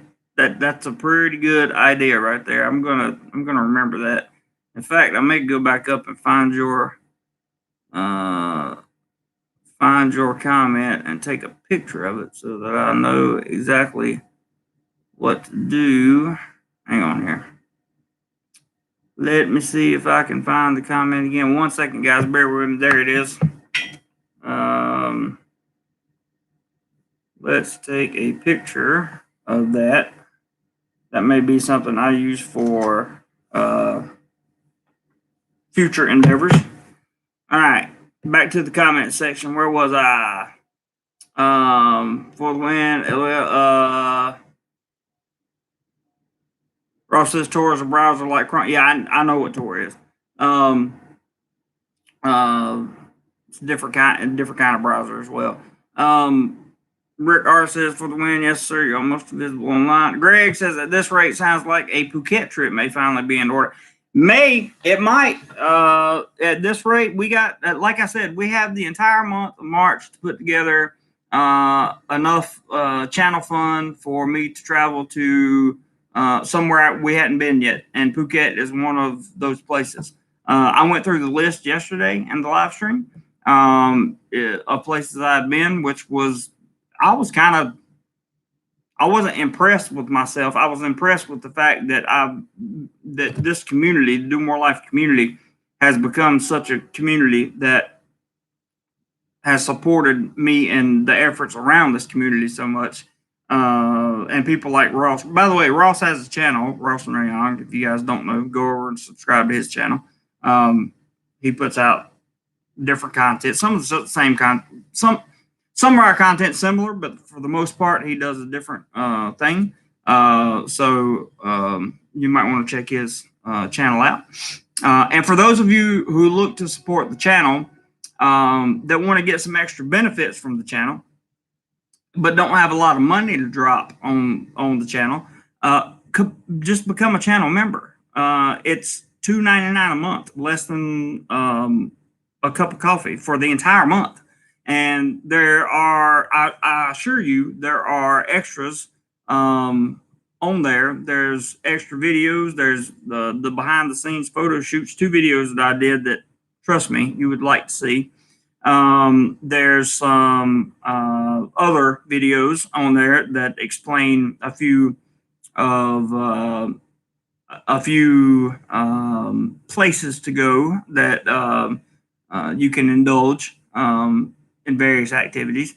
pretty good idea right there. I'm gonna remember that. In fact, I may go back up and find your comment and take a picture of it so that I know exactly what to do. Hang on here. Let me see if I can find the comment again. 1 second, guys. Bear with me. There it is. Let's take a picture of that. That may be something I use for future endeavors. All right, back to the comment section. Where was I? For the win. Ross says Tor is a browser like Chrome. Yeah, I know what Tor is. It's a different kind of browser as well. Rick R says for the win, yes sir. You're almost invisible online. Greg says at this rate sounds like a Phuket trip may finally be in order. It might. At this rate, we got, like I said, we have the entire month of March to put together enough channel fund for me to travel to somewhere we hadn't been yet, and Phuket is one of those places. I went through the list yesterday in the live stream of places I've been, which was I wasn't impressed with myself. I was impressed with the fact that this community, the DoMoreLife community, has become such a community that has supported me and the efforts around this community so much. And people like Ross. By the way, Ross has a channel, Ross and Young. If you guys don't know, go over and subscribe to his channel. He puts out different content. Some of the same content. Some of our content similar, but for the most part, he does a different thing. So you might want to check his channel out. And for those of you who look to support the channel, that want to get some extra benefits from the channel, but don't have a lot of money to drop on the channel, just become a channel member. It's $2.99 a month, less than a cup of coffee for the entire month. And there are, I assure you, there are extras on there. There's extra videos. There's the behind the scenes photo shoots, 2 videos that I did that, trust me, you would like to see. There's some other videos on there that explain a few places to go that you can indulge in various activities.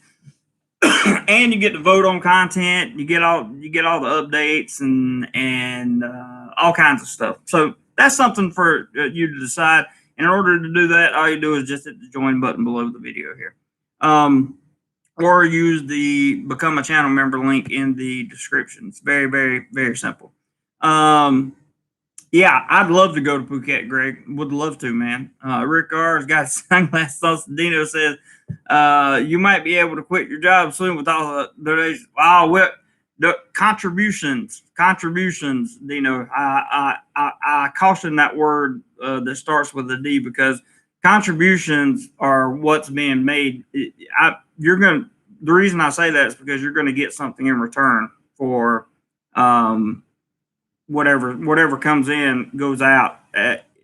And you get to vote on content. You get all the updates and all kinds of stuff. So that's something for you to decide. In order to do that, all you do is just hit the join button below the video here, or use the become a channel member link in the description. It's very, very, very simple. Yeah, I'd love to go to Phuket, Greg. Would love to, man. Rick R's got sunglasses on. Dino says, you might be able to quit your job soon with all the donations. Wow, the contributions, Dino. I caution that word that starts with a D, because contributions are what's being made. The reason I say that is because you're going to get something in return for whatever comes in goes out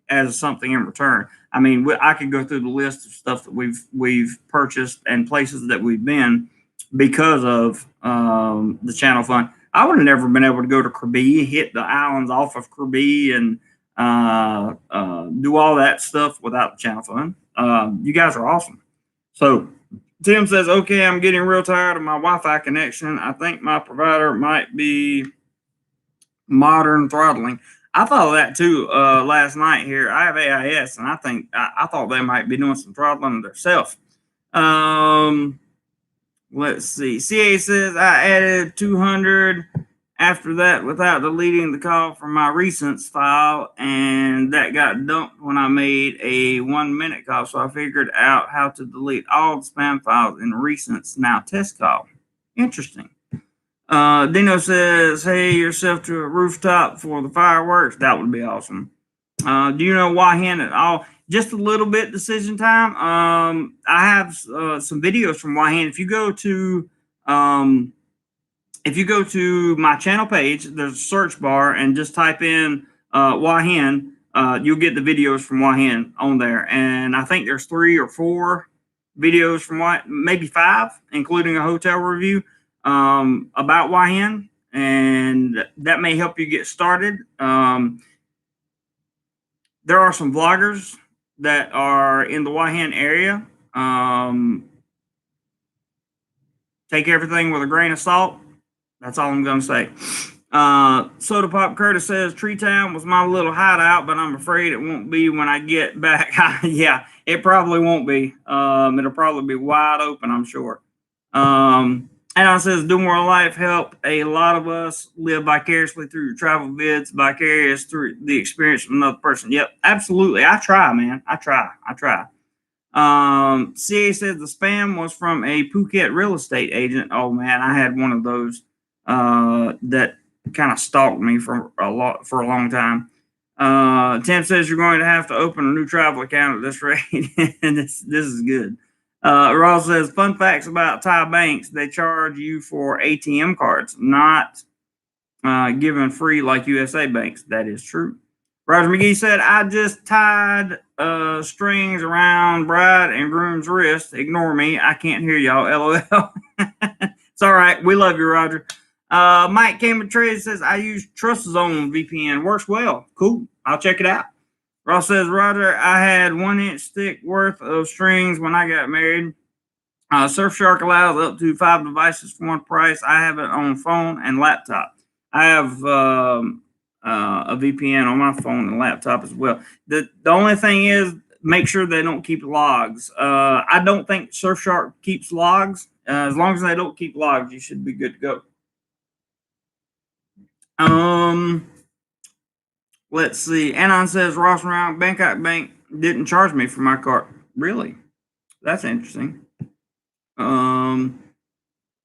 as something in return. I mean, I could go through the list of stuff that we've purchased and places that we've been because of the channel fund. I would have never been able to go to Krabi, hit the islands off of Krabi, and do all that stuff without the channel fund. You guys are awesome. So Tim says, okay, I'm getting real tired of my Wi-Fi connection. I think my provider might be modern throttling. I thought of that too last night here. I have AIS, and I thought they might be doing some throttling themselves. Let's see. CA says I added 200 after that without deleting the call from my recents file, and that got dumped when I made a 1-minute call. So I figured out how to delete all the spam files in recents. Now test call. Interesting. Dino says, hey, yourself to a rooftop for the fireworks. That would be awesome. Do you know Wahan at all? Just a little bit, Decision Time. I have some videos from Wahan. If you go to my channel page, there's a search bar, and just type in Wahan, you'll get the videos from Wahan on there. And I think there's 3 or 4 videos from maybe 5, including a hotel review about Wahan, and that may help you get started. There are some vloggers that are in the Wahan area. Take everything with a grain of salt. That's all I'm going to say. Soda Pop Curtis says, Tree Town was my little hideout, but I'm afraid it won't be when I get back. Yeah, it probably won't be. It'll probably be wide open, I'm sure. And it says, DoMoreLife help a lot of us live vicariously through your travel vids, vicarious through the experience of another person. Yep, absolutely. I try, man. I try. CA says the spam was from a Phuket real estate agent. Oh man, I had one of those that kind of stalked me for a long time. Tim says you're going to have to open a new travel account at this rate, and this is good. Ross says, fun facts about Thai banks. They charge you for ATM cards, not given free like USA banks. That is true. Roger McGee said, I just tied strings around bride and groom's wrist. Ignore me. I can't hear y'all. LOL. It's all right. We love you, Roger. Mike Cameron Trade says, I use TrustZone VPN. Works well. Cool. I'll check it out. Ross says, Roger, I had 1-inch stick worth of strings when I got married. Surfshark allows up to 5 devices for one price. I have it on phone and laptop. I have a VPN on my phone and laptop as well. The only thing is, make sure they don't keep logs. I don't think Surfshark keeps logs. As long as they don't keep logs, you should be good to go. Let's see. Anon says Ross around Bangkok Bank didn't charge me for my card. Really? That's interesting.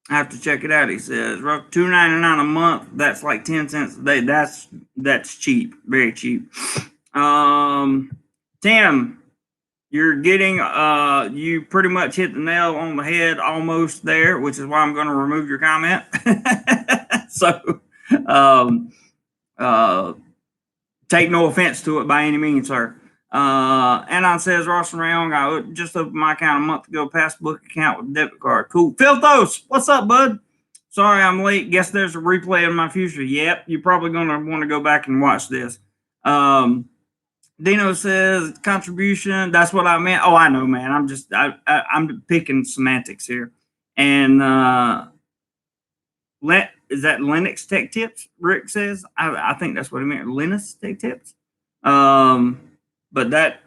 I have to check it out. He says $2.99 a month. That's like 10 cents a day. That's cheap, very cheap. Tim, you're getting you pretty much hit the nail on the head almost there, which is why I'm going to remove your comment. So, take no offense to it by any means, sir. Anon says, Ross and Rayon, I just opened my account a month ago, passbook account with debit card. Cool. Philthos, what's up, bud? Sorry I'm late. Guess there's a replay in my future. Yep, you're probably going to want to go back and watch this. Dino says, contribution. That's what I meant. Oh, I know, man. I'm picking semantics here. And is that Linux Tech Tips? Rick says. I think that's what he meant. Linux Tech Tips. But that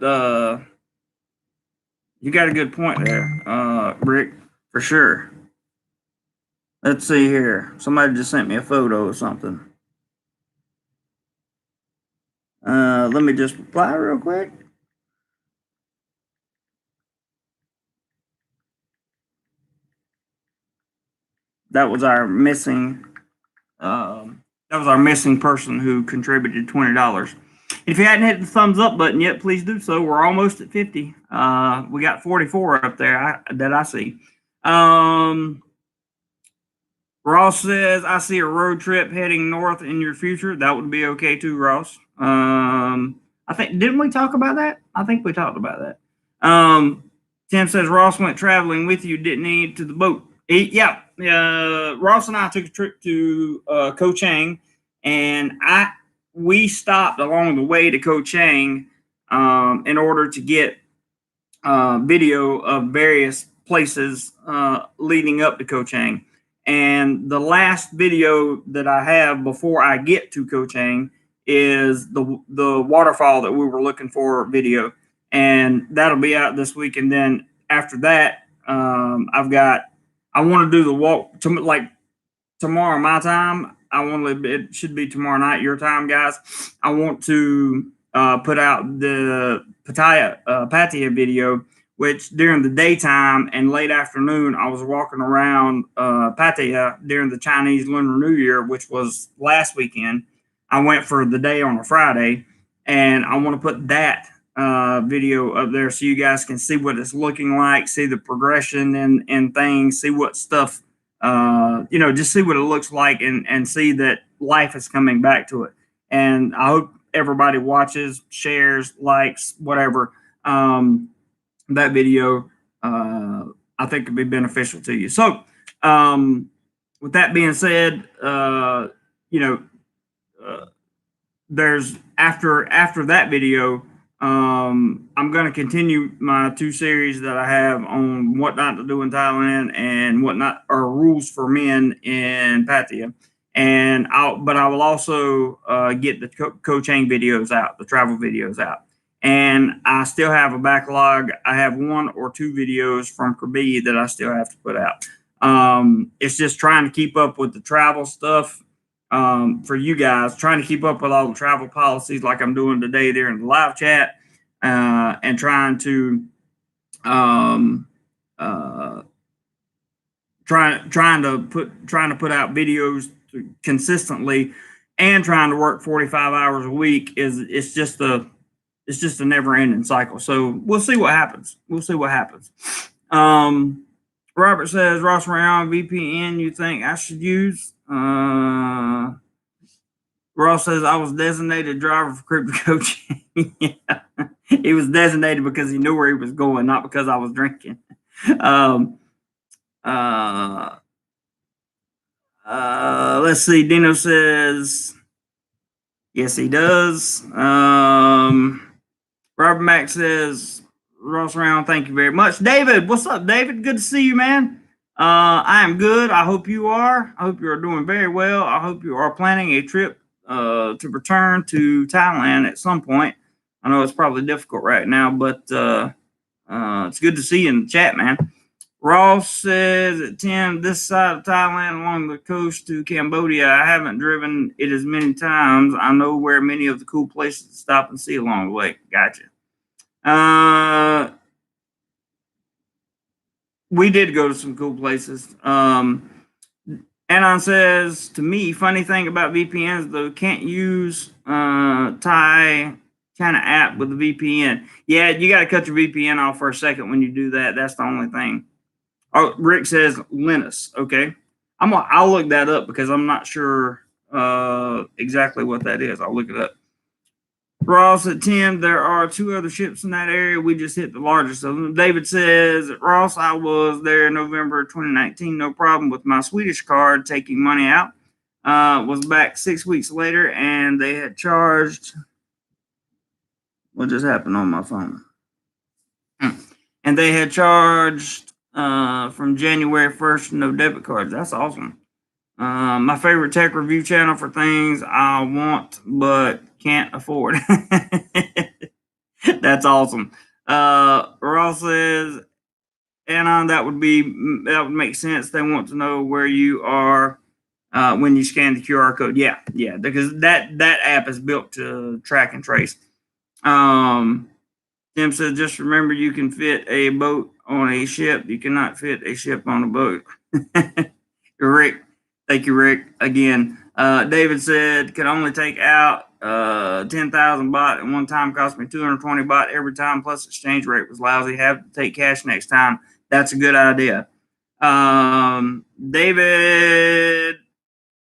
you got a good point there, Rick, for sure. Let's see here. Somebody just sent me a photo or something. Let me just reply real quick. That was our missing. That was our missing person who contributed $20. If you hadn't hit the thumbs up button yet, please do so. We're almost at 50. We got 44 up there that I see. Ross says, I see a road trip heading north in your future. That would be okay too, Ross. I think, didn't we talk about that? I think we talked about that. Tim says, Ross went traveling with you, didn't he, to the boat? Yeah. Ross and I took a trip to Koh Chang, and we stopped along the way to Koh Chang in order to get video of various places leading up to Koh Chang. And the last video that I have before I get to Koh Chang is the waterfall that we were looking for video, and that'll be out this week. And then after that, I want to do the walk to like tomorrow my time. It should be tomorrow night your time, guys. I want to put out the Pattaya video, which during the daytime and late afternoon, I was walking around Pattaya during the Chinese Lunar New Year, which was last weekend. I went for the day on a Friday, and I want to put that video up there so you guys can see what it's looking like, see the progression and things, see what stuff, just see what it looks like and see that life is coming back to it. And I hope everybody watches, shares, likes, whatever. That video, I think could be beneficial to you. So, with that being said, there's after that video, I'm going to continue my 2 series that I have on what not to do in Thailand and what not are rules for men in Pattaya. And I will also get the Koh Chang videos out, the travel videos out. And I still have a backlog. I have 1 or 2 videos from Krabi that I still have to put out. It's just trying to keep up with the travel stuff for you guys, trying to keep up with all the travel policies like I'm doing today there in the live chat, and trying to put out videos consistently, and trying to work 45 hours a week it's just a never-ending cycle. So we'll see what happens. Robert says, Ross Rayon, VPN you think I should use? Ross says, I was designated driver for crypto coaching. Yeah. He was designated because he knew where he was going, not because I was drinking. Let's see. Dino says, yes, he does. Robert Mack says, Ross Round, thank you very much. David, what's up, David? Good to see you, man. I am good. I hope you are. I hope you are doing very well. I hope you are planning a trip to return to Thailand at some point. I know it's probably difficult right now, but it's good to see you in the chat, man. Ross says at 10, this side of Thailand along the coast to Cambodia. I haven't driven it as many times. I know where many of the cool places to stop and see along the way. Gotcha. We did go to some cool places. Anon says, to me, funny thing about VPNs, though, can't use Thai kind of app with the VPN. Yeah, you got to cut your VPN off for a second when you do that. That's the only thing. Oh, Rick says Linus. Okay. I'll look that up because I'm not sure exactly what that is. I'll look it up. Ross at Tim, there are 2 other ships in that area. We just hit the largest of them. David says, Ross, I was there in November 2019. No problem with my Swedish card taking money out. Was back 6 weeks later, and they had charged. What just happened on my phone? And they had charged from January 1st, no debit cards. That's awesome. My favorite tech review channel for things I want but can't afford. That's awesome. Ross says, Anon, that would make sense. They want to know where you are when you scan the QR code. Yeah, because that app is built to track and trace. Tim says, just remember you can fit a boat on a ship. You cannot fit a ship on a boat. Rick. Thank you, Rick. Again, David said, could only take out 10,000 baht at one time, cost me 220 baht every time, plus exchange rate was lousy. Have to take cash next time. That's a good idea. David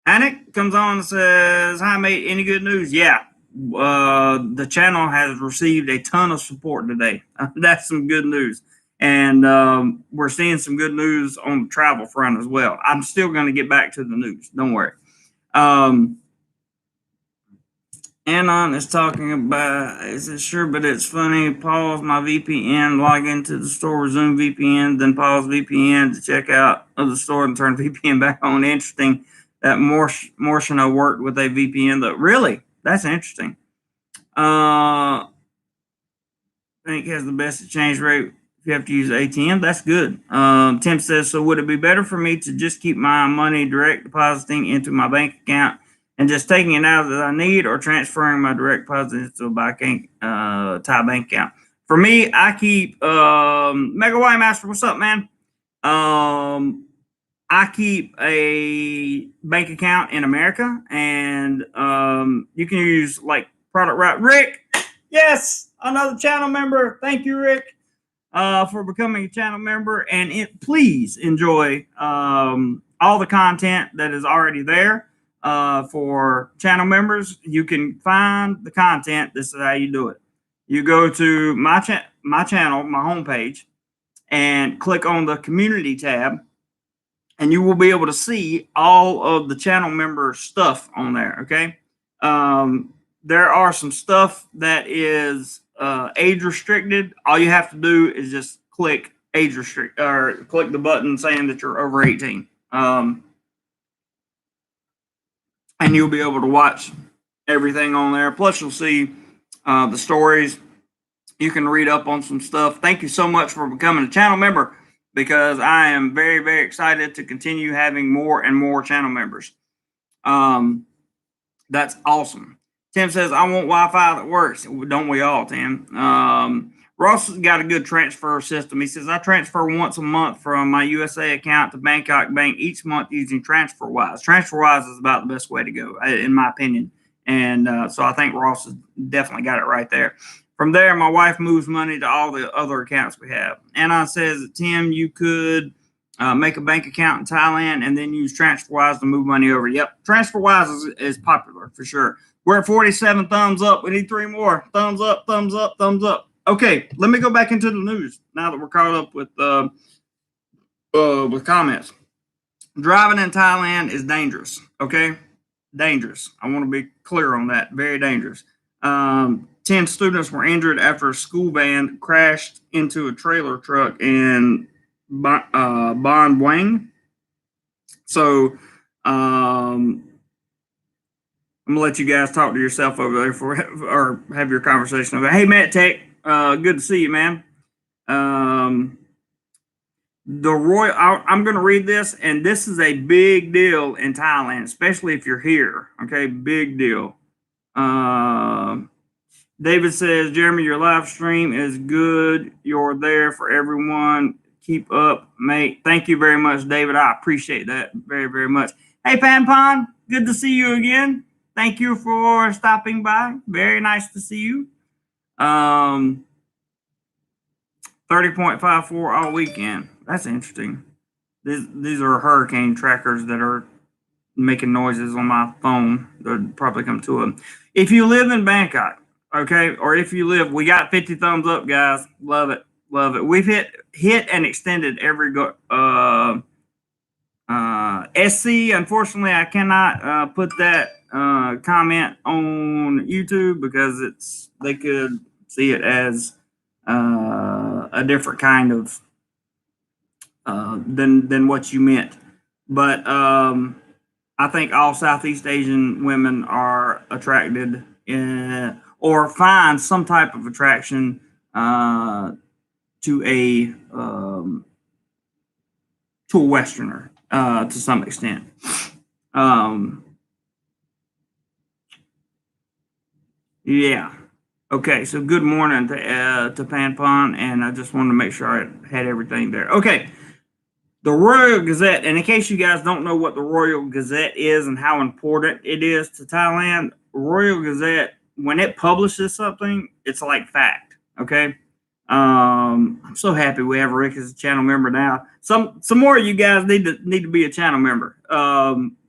Hannick comes on and says, hi, mate, any good news? Yeah. The channel has received a ton of support today. That's some good news. And we're seeing some good news on the travel front as well. I'm still going to get back to the news. Don't worry. Anon is talking about, is it sure, but it's funny. Pause my VPN, log into the store, resume VPN, then pause VPN to check out of the store and turn VPN back on. Interesting that Morshino worked with a VPN. Though. Really? That's interesting. I think it has the best exchange rate if you have to use ATM. That's good. Tim says, so would it be better for me to just keep my money direct depositing into my bank account and just taking it out that I need, or transferring my direct deposit into a Thai bank account? For me, I keep Mega Y Master. What's up, man? I keep a bank account in America, and you can use like product route. Rick, yes, another channel member. Thank you, Rick, for becoming a channel member, and please enjoy all the content that is already there. For channel members, you can find the content. This is how you do it. You go to my channel, my homepage, and click on the community tab, and you will be able to see all of the channel member stuff on there. Okay. There are some stuff that is age restricted. All you have to do is just click age restrict, or click the button saying that you're over 18. And you'll be able to watch everything on there. Plus, you'll see the stories. You can read up on some stuff. Thank you so much for becoming a channel member, because I am very, very excited to continue having more and more channel members. That's awesome. Tim says, I want Wi-Fi that works. Don't we all, Tim? Ross has got a good transfer system. He says, I transfer once a month from my USA account to Bangkok Bank each month using TransferWise. TransferWise is about the best way to go, in my opinion. And so I think Ross has definitely got it right there. From there, my wife moves money to all the other accounts we have. Anon says, Tim, you could make a bank account in Thailand and then use TransferWise to move money over. Yep, TransferWise is popular for sure. We're at 47 thumbs up. We need 3 more. Thumbs up, thumbs up, thumbs up. Okay, let me go back into the news now that we're caught up with comments. Driving in Thailand is dangerous. Okay, dangerous. I want to be clear on that. Very dangerous. 10 students were injured after a school van crashed into a trailer truck in Ban Buang. So I'm gonna let you guys talk to yourself over there or have your conversation over there. Hey, Matt Tech, good to see you, man. I'm gonna read this, and this is a big deal in Thailand, especially if you're here. Okay, big deal. David says, Jeremy, your live stream is good. You're there for everyone. Keep up, mate. Thank you very much, David. I appreciate that very, very much. Hey, Panpon, good to see you again. Thank you for stopping by. Very nice to see you. 30.54 all weekend. That's interesting. These are hurricane trackers that are making noises on my phone. They'll probably come to them. If you live in Bangkok, okay, or if you live, we got 50 thumbs up, guys. Love it, love it. We've hit and extended every SC. Unfortunately, I cannot put that comment on YouTube because they could see it as a different kind of than what you meant. But I think all Southeast Asian women are attracted or find some type of attraction to a Westerner to some extent. Yeah. Okay. So good morning to Panpon, and I just wanted to make sure I had everything there. Okay. The Royal Gazette, and in case you guys don't know what the Royal Gazette is and how important it is to Thailand, Royal Gazette, when it publishes something, it's like fact. Okay. I'm so happy we have Rick as a channel member now. Some more of you guys need to be a channel member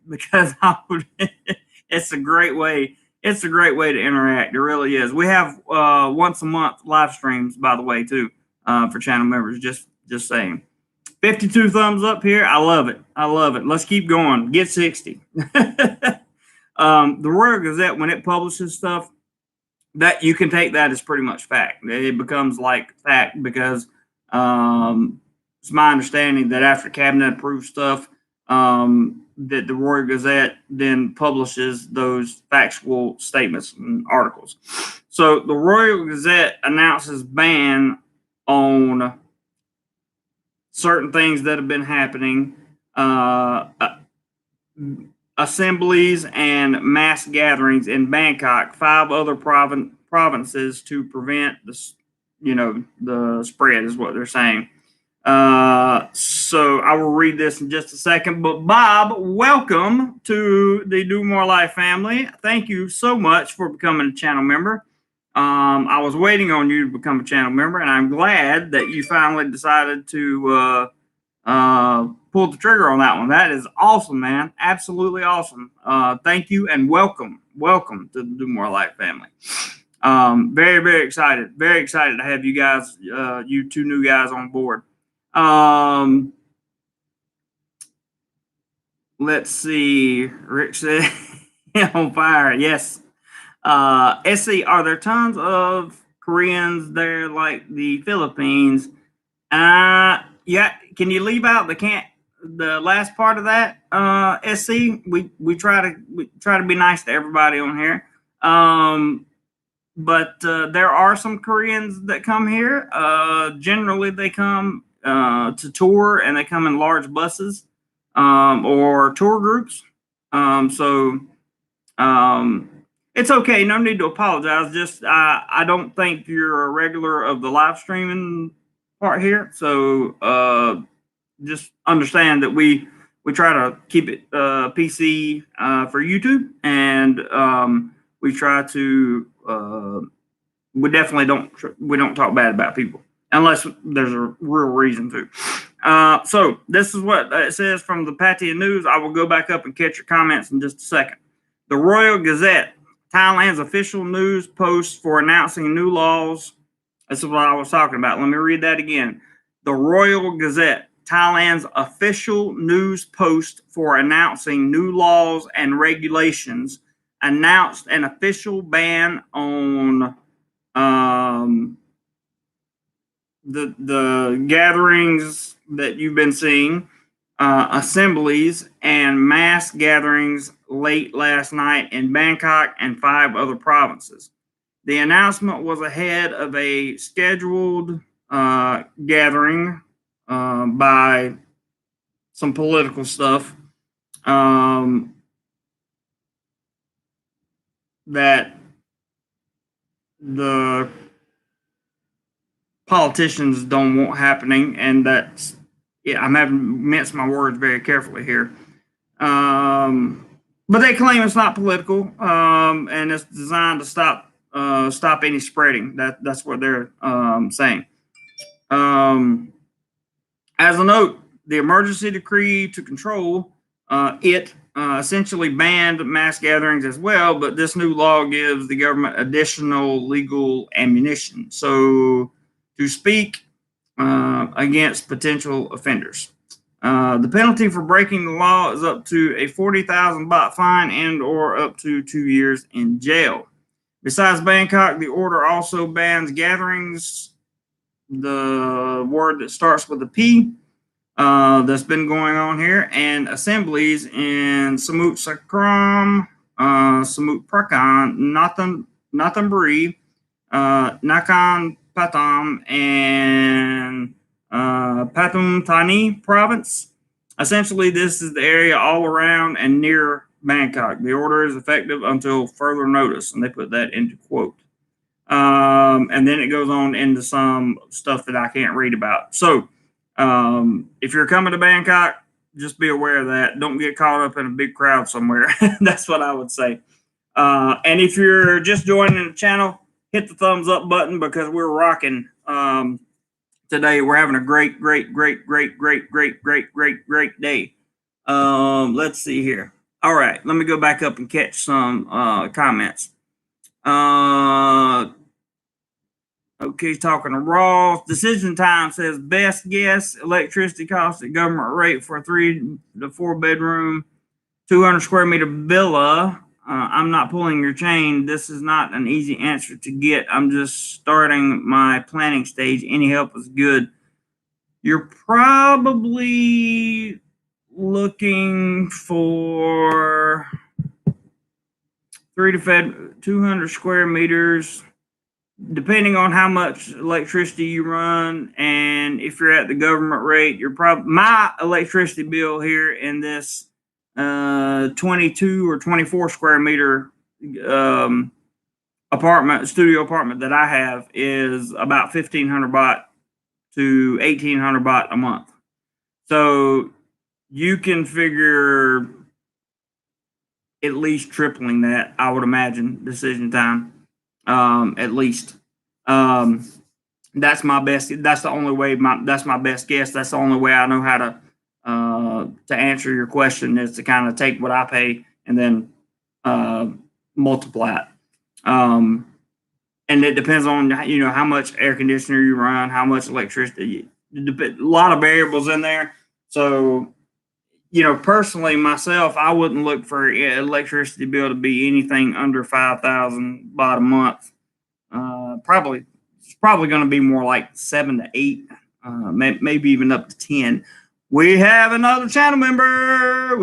because it's a great way. It's a great way to interact. It really is. We have once a month live streams, by the way, too, for channel members. Just saying. 52 thumbs up here. I love it. I love it. Let's keep going. Get 60. The Royal Gazette, when it publishes stuff, that you can take that as pretty much fact. It becomes like fact because it's my understanding that after cabinet approved stuff, that the Royal Gazette then publishes those factual statements and articles. So the Royal Gazette announces ban on certain things that have been happening, assemblies and mass gatherings in Bangkok, 5 other provinces to prevent the spread is what they're saying. So I will read this in just a second. But Bob, welcome to the DoMoreLife family. Thank you so much for becoming a channel member. I was waiting on you to become a channel member, and I'm glad that you finally decided to pull the trigger on that one. That is awesome, man. Absolutely awesome. Thank you and welcome to the DoMoreLife family. Very, very excited. Very excited to have you guys, you 2 new guys on board. Let's see. Rick said on fire. Yes. SC, are there tons of Koreans there like the Philippines? Yeah. Can you leave out the last part of that? SC, we try to be nice to everybody on here. But there are some Koreans that come here. Generally, they come to tour, and they come in large buses or tour groups. It's okay. No need to apologize. Just I don't think you're a regular of the live streaming part here. So just understand that we try to keep it PC for YouTube, and we try to we definitely don't talk bad about people unless there's a real reason to. So this is what it says from the Pattaya News. I will go back up and catch your comments in just a second. The Royal Gazette, Thailand's official news post for announcing new laws. This is what I was talking about. Let me read that again. The Royal Gazette, Thailand's official news post for announcing new laws and regulations, announced an official ban on the gatherings that you've been seeing, assemblies and mass gatherings late last night in Bangkok and 5 other provinces. The announcement was ahead of a scheduled gathering by some political stuff that the politicians don't want happening, and that's I'm having to mince my words very carefully here. But they claim it's not political, and it's designed to stop any spreading. That's what they're saying. As a note, the emergency decree to control it essentially banned mass gatherings as well, but this new law gives the government additional legal ammunition. So to speak against potential offenders. The penalty for breaking the law is up to a 40,000 baht fine and or up to 2 years in jail. Besides Bangkok, the order also bans gatherings, the word that starts with a P, that's been going on here, and assemblies in Samut Sakram, Samut Prakan, Nothamburi, Nakan Patam, and Pathum Thani province. Essentially, this is the area all around and near Bangkok. The order is effective until further notice, and they put that into quote. And then it goes on into some stuff that I can't read about. So, if you're coming to Bangkok, just be aware of that. Don't get caught up in a big crowd somewhere. That's what I would say. And if you're just joining the channel, hit the thumbs up button because we're rocking today. We're having a great day. Let's see here. All right, let me go back up and catch some comments. Okay, talking to Ross. Decision Time says best guess electricity cost at government rate for a 3 to 4 bedroom, 200 square meter villa. I'm not pulling your chain. This is not an easy answer to get. I'm just starting my planning stage. Any help is good. You're probably looking for 3 to 200 square meters. Depending on how much electricity you run, and if you're at the government rate, you're probably my electricity bill here in this 22 or 24 square meter studio apartment that I have is about 1,500 baht to 1,800 baht a month. So you can figure at least tripling that, I would imagine. Decision Time. At least. That's my best. That's the only way. That's my best guess. That's the only way I know how to answer your question is to kind of take what I pay and then multiply it. And it depends on how much air conditioner you run, how much electricity. A lot of variables in there. So personally, myself, I wouldn't look for an electricity bill to be anything under 5,000 baht a month. It's probably going to be more like 7 to 8, maybe even up to 10. We have another channel member.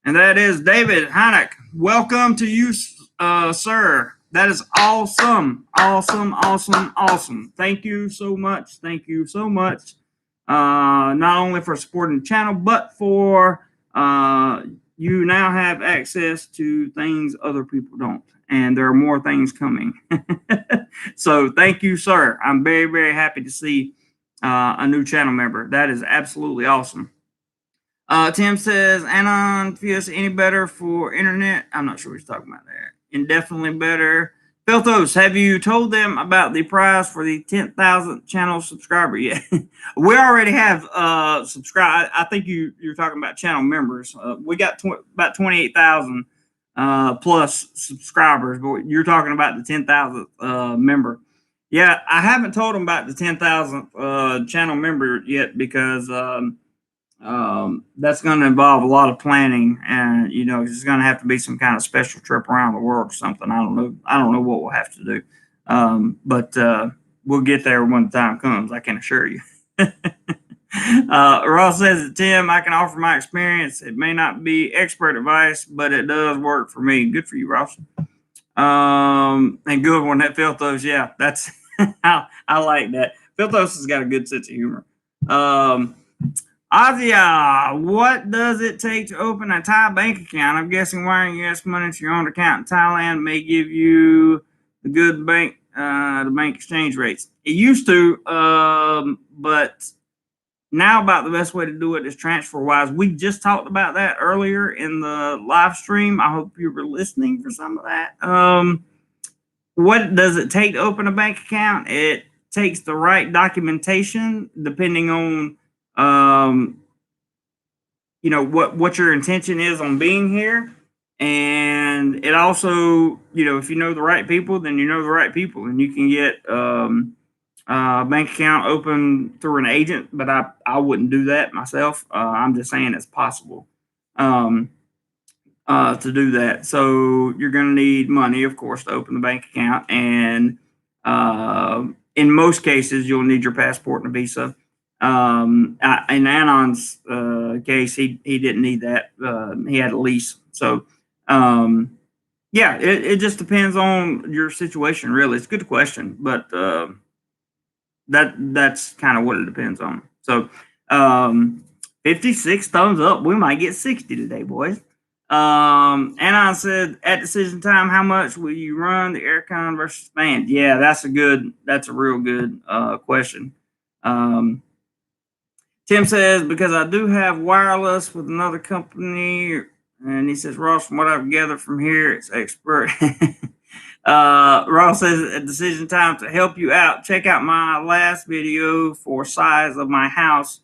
And that is David Heineck. Welcome to you, sir. That is awesome. Thank you so much. Not only for supporting the channel, but for you now have access to things other people don't. And there are more things coming. So thank you, sir. I'm very, very happy to see a new channel member. That is absolutely awesome. Tim says, Anon feels any better for internet? I'm not sure what he's talking about there. Indefinitely better. Filthos, have you told them about the prize for the 10,000th channel subscriber yet? We already have subscribed. I think you're talking about channel members. We got about 28,000 plus subscribers, but you're talking about the 10,000th member. Yeah, I haven't told them about the 10,000th channel member yet because that's going to involve a lot of planning, and it's going to have to be some kind of special trip around the world or something. I don't know what we'll have to do, but we'll get there when the time comes. I can assure you. Ross says, Tim, I can offer my experience. It may not be expert advice, but it does work for me. Good for you, Ross. And good one, that Filthos. Yeah, that's I like that. Filthos has got a good sense of humor. Azia, what does it take to open a Thai bank account? I'm guessing wiring U.S. money to your own account in Thailand may give you the good the bank exchange rates. It used to, but now about the best way to do it is transfer wise. We just talked about that earlier in the live stream. I hope you were listening for some of that. What does it take to open a bank account? It takes the right documentation, depending on what your intention is on being here. And it also, if you know the right people, then you know the right people, and you can get bank account open through an agent, but I wouldn't do that myself. I'm just saying it's possible to do that. So you're going to need money, of course, to open the bank account, and in most cases, you'll need your passport and a visa. In Anon's case, he didn't need that. He had a lease, so yeah, it just depends on your situation. Really, it's a good question, but that's kind of what it depends on. So 56 thumbs up. We might get 60 today, boys. Anon said, at decision time, how much will you run the aircon versus fan? Yeah, that's a real good question. Tim says, because I do have wireless with another company, and he says, Ross, from what I've gathered from here, it's expert. Ross says, at decision time to help you out, check out my last video for size of my house.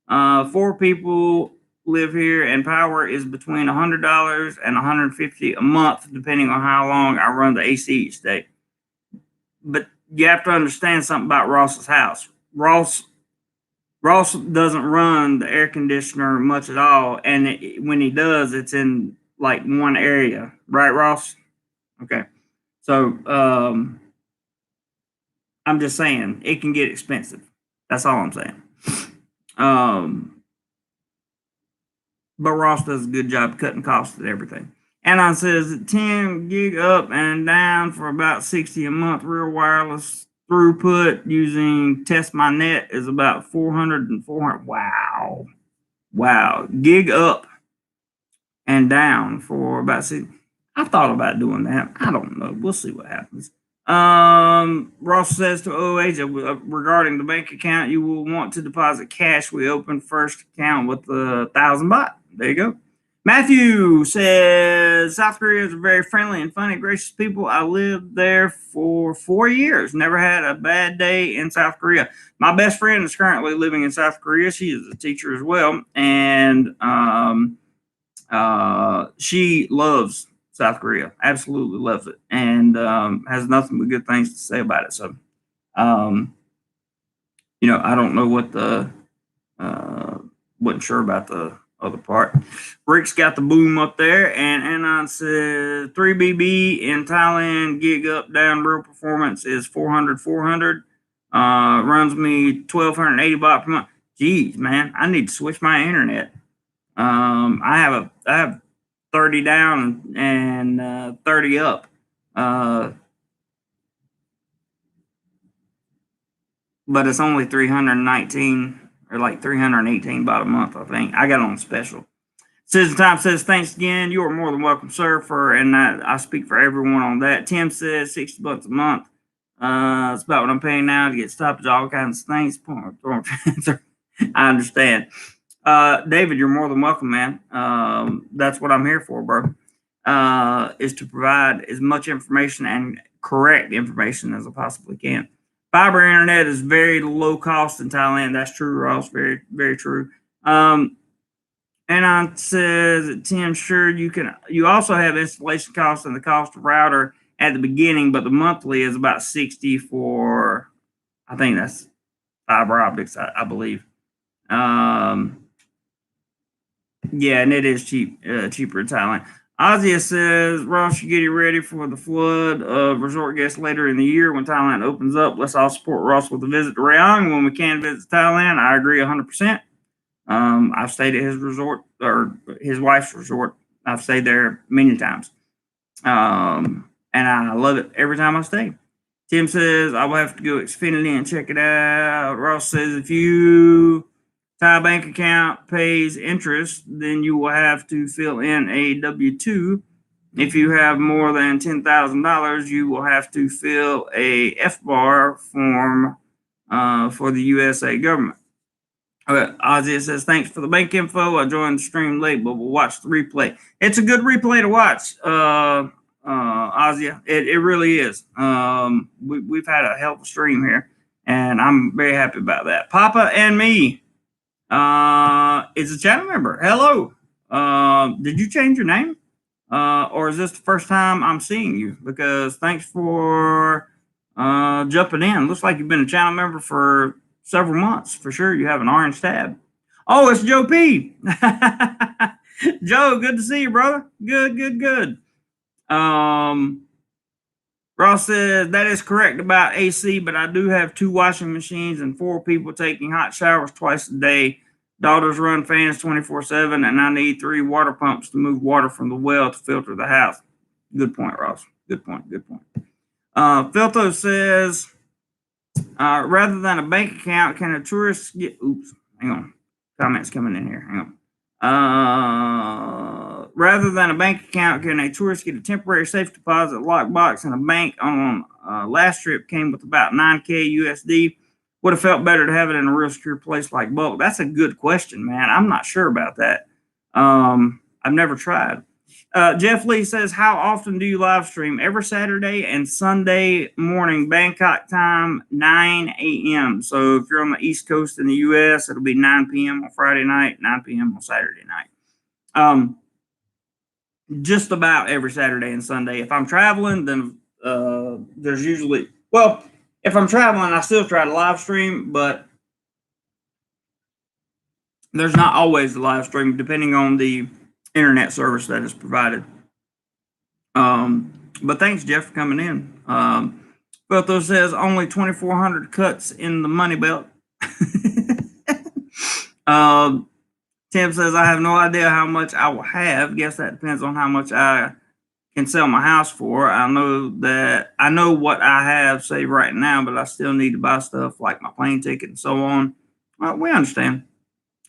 4 people live here, and power is between $100 and $150 a month, depending on how long I run the AC each day. But you have to understand something about Ross's house. Ross doesn't run the air conditioner much at all, and when he does, it's in like one area, right, Ross? Okay, so I'm just saying it can get expensive. That's all I'm saying. But Ross does a good job cutting costs and everything. Anon says 10 gig up and down for about 60 a month. Real wireless throughput using Test My Net is about 400 and 400. Wow. Gig up and down for about 60. I thought about doing that. I don't know. We'll see what happens. Ross says to OH, regarding the bank account, you will want to deposit cash. We opened first account with 1,000 baht. There you go. Matthew says, South Korea is very friendly and funny, gracious people. I lived there for 4 years. Never had a bad day in South Korea. My best friend is currently living in South Korea. She is a teacher as well. And she loves South Korea, absolutely loves it, and has nothing but good things to say about it. So, I don't know what wasn't sure about the other part. Rick's got the boom up there, and Anon says 3BB in Thailand, gig up, down, real performance is 400, runs me 1,280 baht per month. Geez, man, I need to switch my internet. I have 30 down and 30 up. But it's only 319 or like 318 baht a month, I think. I got on special. Citizen Time says, thanks again. You are more than welcome, sir, and I speak for everyone on that. Tim says 60 bucks a month. It's about what I'm paying now to get stoppage, all kinds of things. I understand. David, you're more than welcome, man. That's what I'm here for, bro. Is to provide as much information and correct information as I possibly can. Fiber internet is very low cost in Thailand. That's true, Ross. Very, very true. Anon says, Tim, sure you also have installation costs and the cost of router at the beginning, but the monthly is about 60 for, I think that's fiber optics, I believe. Yeah, and it is cheaper in Thailand. Ozzy says, Ross, you getting ready for the flood of resort guests later in the year when Thailand opens up. Let's all support Ross with a visit to Rayong when we can visit Thailand. I agree 100%. I've stayed at his resort, or his wife's resort. I've stayed there many times. And I love it every time I stay. Tim says, I will have to go Xfinity and check it out. Ross says, if you Thai bank account pays interest, then you will have to fill in a W-2. If you have more than $10,000, you will have to fill a FBAR form for the USA government. Ozzy says, thanks for the bank info. I joined the stream late, but we'll watch the replay. It's a good replay to watch, Ozzy. It really is. We've had a hell of a stream here, and I'm very happy about that. Papa and me is a channel member. Hello. Did you change your name? Or is this the first time I'm seeing you? Because thanks for jumping in. Looks like you've been a channel member for several months for sure. You have an orange tab. Oh, it's Joe P. Joe, good to see you, brother. Good. Ross says that is correct about AC, but I do have 2 washing machines and 4 people taking hot showers twice a day. Daughters run fans 24/7, and I need 3 water pumps to move water from the well to filter the house. Good point, Ross. Good point. Filto says, rather than a bank account, can a tourist get... Oops, hang on. Comments coming in here. Hang on. Rather than a bank account, can a tourist get a temporary safe deposit lockbox in a bank? On last trip came with about 9K USD. Would have felt better to have it in a real secure place like Bulk. That's a good question, man. I'm not sure about that. I've never tried. Jeff Lee says, how often do you live stream? Every Saturday and Sunday morning, Bangkok time, 9 a.m. So if you're on the East Coast in the U.S., it'll be 9 p.m. on Friday night, 9 p.m. on Saturday night. Just about every Saturday and Sunday. If I'm traveling, then there's usually... Well, if I'm traveling, I still try to live stream, but there's not always a live stream, depending on the internet service that is provided. But thanks, Jeff, for coming in. Filtho says only 2,400 cuts in the money belt. Tim says, I have no idea how much I will have. Guess that depends on how much I can sell my house for. I know what I have saved right now, but I still need to buy stuff like my plane ticket and so on. Well, we understand.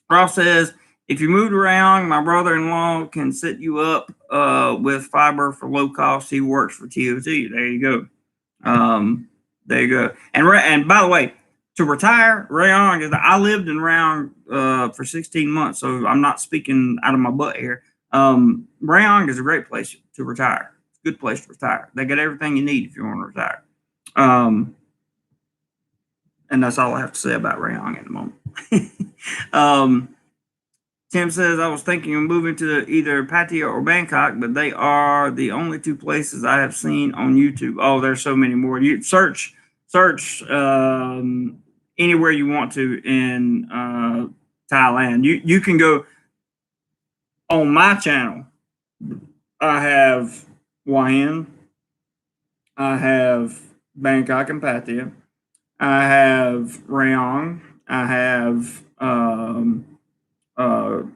Ross says, if you moved around, my brother-in-law can set you up with fiber for low cost. He works for TOT. There you go. There you go. And by the way, to retire, Rayong, I lived in Rayong for 16 months, so I'm not speaking out of my butt here. Rayong is a great place to retire. It's a good place to retire. They got everything you need if you want to retire. And that's all I have to say about Rayong at the moment. Tim says, I was thinking of moving to either Pattaya or Bangkok, but they are the only 2 places I have seen on YouTube. Oh, there's so many more. You search anywhere you want to in Thailand. You can go on my channel. I have Hua Hin. I have Bangkok and Pattaya. I have Rayong. I have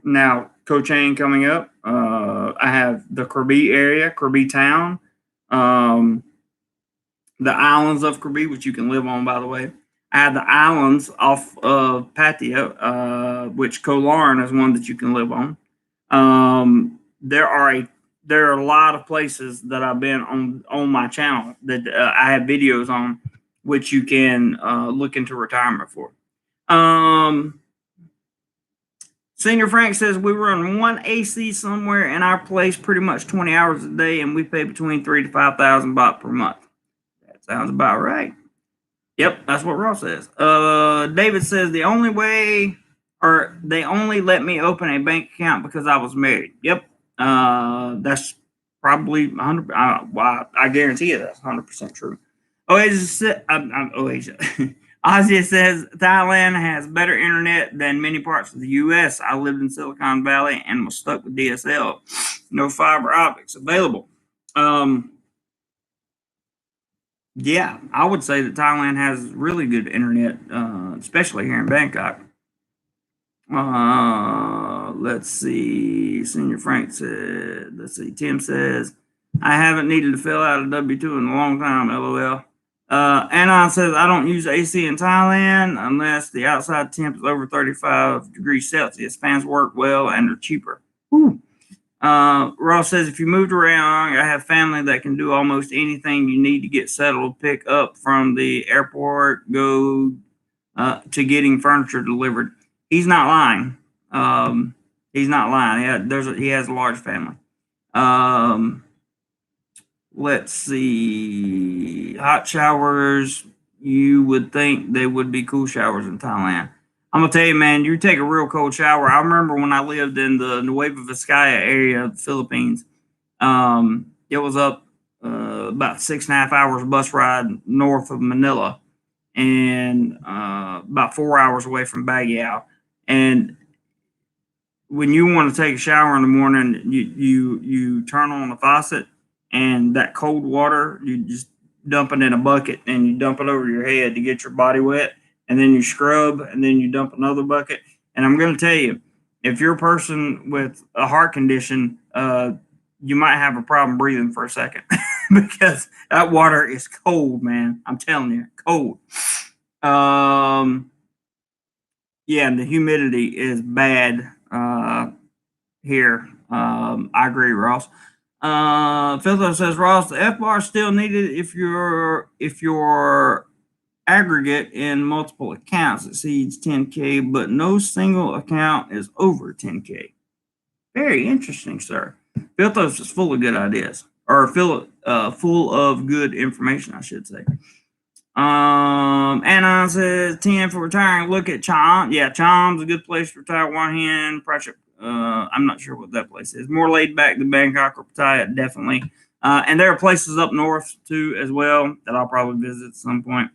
now Koh Chang coming up. I have the Krabi area, Krabi town, the islands of Krabi, which you can live on, by the way. I have the islands off of Pattaya, which Koh Larn is one that you can live on. There are a lot of places that I've been on my channel that I have videos on, which you can look into retirement for. Senior Frank says we run 1 AC somewhere in our place pretty much 20 hours a day, and we pay between 3,000 to 5,000 baht per month. That sounds about right. Yep, that's what Ross says. David says they only let me open a bank account because I was married. Yep, that's probably 100. I guarantee you that's 100% true. Ozzy says Thailand has better internet than many parts of the U.S. I lived in Silicon Valley and was stuck with DSL. No fiber optics available. Yeah, I would say that Thailand has really good internet, especially here in Bangkok. Let's see. Senior Frank said, Tim says, I haven't needed to fill out a W-2 in a long time, LOL. Anon says, I don't use AC in Thailand unless the outside temp is over 35 degrees Celsius. Fans work well and are cheaper. Ross says, if you moved around, I have family that can do almost anything you need to get settled, pick up from the airport, go to getting furniture delivered. He's not lying. He's not lying. He has a large family. Let's see. Hot showers. You would think they would be cool showers in Thailand. I'm gonna tell you, man. You take a real cold shower. I remember when I lived in the Nueva Vizcaya area of the Philippines. It was up about 6.5 hours bus ride north of Manila, and about 4 hours away from Baguio. And when you want to take a shower in the morning, you turn on the faucet, and that cold water you just dump it in a bucket, and you dump it over your head to get your body wet, and then you scrub, and then you dump another bucket. And I'm going to tell you, if you're a person with a heart condition, you might have a problem breathing for a second because that water is cold, man. I'm telling you, cold. Yeah, and the humidity is bad here. I agree, Ross. Philip says, Ross, the F bar is still needed if your aggregate in multiple accounts exceeds 10K, but no single account is over 10K. Very interesting, sir. Philip is full of good ideas, or full of good information, I should say. Anon says 10 for retiring. Look at Chom. Yeah, Chom's a good place to retire. One hand pressure. I'm not sure what that place is. More laid back than Bangkok or Pattaya, definitely. And there are places up north too as well that I'll probably visit at some point.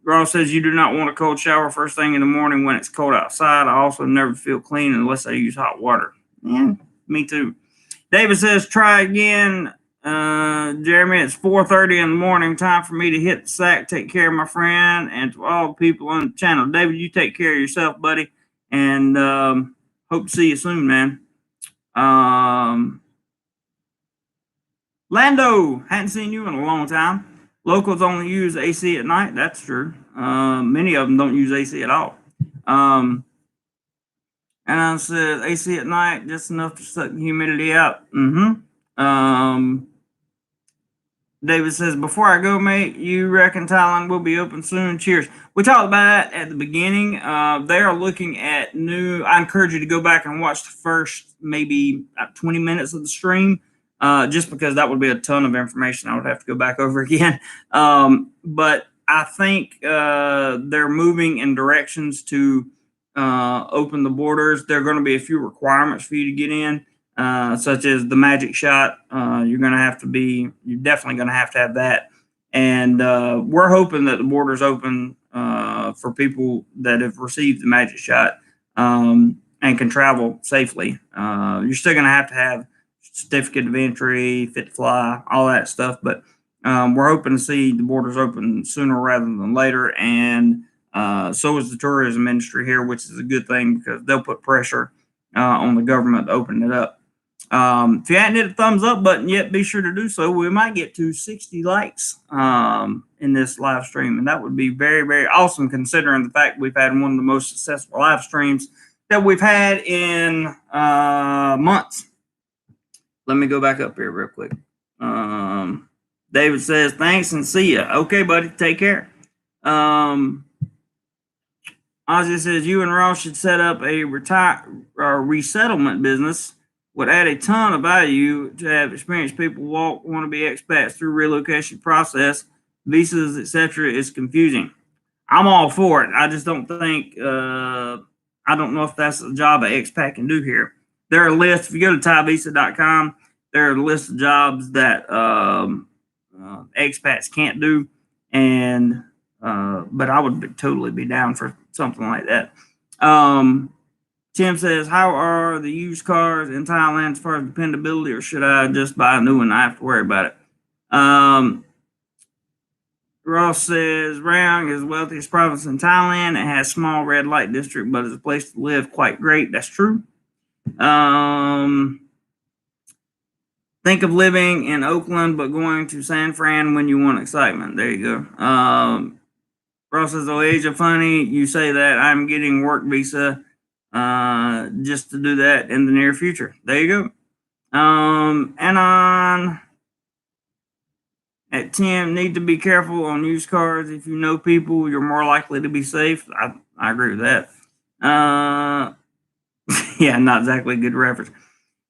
Ross says you do not want a cold shower first thing in the morning when it's cold outside. I also never feel clean unless I use hot water. Yeah, me too. David says try again. Jeremy, it's 4:30 in the morning. Time for me to hit the sack. Take care of my friend, and to all the people on the channel. David, you take care of yourself, buddy, and hope to see you soon, man. Lando, hadn't seen you in a long time. Locals only use AC at night. That's true. Many of them don't use AC at all. And I said AC at night, just enough to suck the humidity out. David says, before I go, mate, you reckon Thailand will be open soon? Cheers. We talked about that at the beginning. They are looking at new. I encourage you to go back and watch the first maybe 20 minutes of the stream, just because that would be a ton of information. I would have to go back over again. But I think they're moving in directions to open the borders. There are going to be a few requirements for you to get in. Such as the magic shot. You're definitely going to have that. And we're hoping that the borders open for people that have received the magic shot and can travel safely. You're still going to have certificate of entry, fit to fly, all that stuff. But we're hoping to see the borders open sooner rather than later. And so is the tourism industry here, which is a good thing because they'll put pressure on the government to open it up. If you hadn't hit the thumbs up button yet, be sure to do so. We might get to 60 likes in this live stream, and that would be very, very awesome considering the fact we've had one of the most successful live streams that we've had in months. Let me go back up here real quick. David says, thanks and see ya. Okay, buddy, take care. Ozzy says, you and Ross should set up a resettlement business. Would add a ton of value to have experienced people want to be expats through relocation process, visas, etc. is confusing. I'm all for it. I just don't think I don't know if that's a job an expat can do here. There are lists. If you go to thaivisa.com, there are a list of jobs that expats can't do, and but I would totally be down for something like that. Tim says, how are the used cars in Thailand as far as dependability, or should I just buy a new one? I have to worry about it. Ross says, Rayong is the wealthiest province in Thailand. It has small red light district, but it's a place to live quite great. That's true. Think of living in Oakland, but going to San Fran when you want excitement. There you go. Ross says, oh, Asia, funny you say that. I'm getting work visa just to do that in the near future. There you go. And on at 10, need to be careful on used cars. If you know people, you're more likely to be safe. I agree with that. Uh, yeah, not exactly a good reference.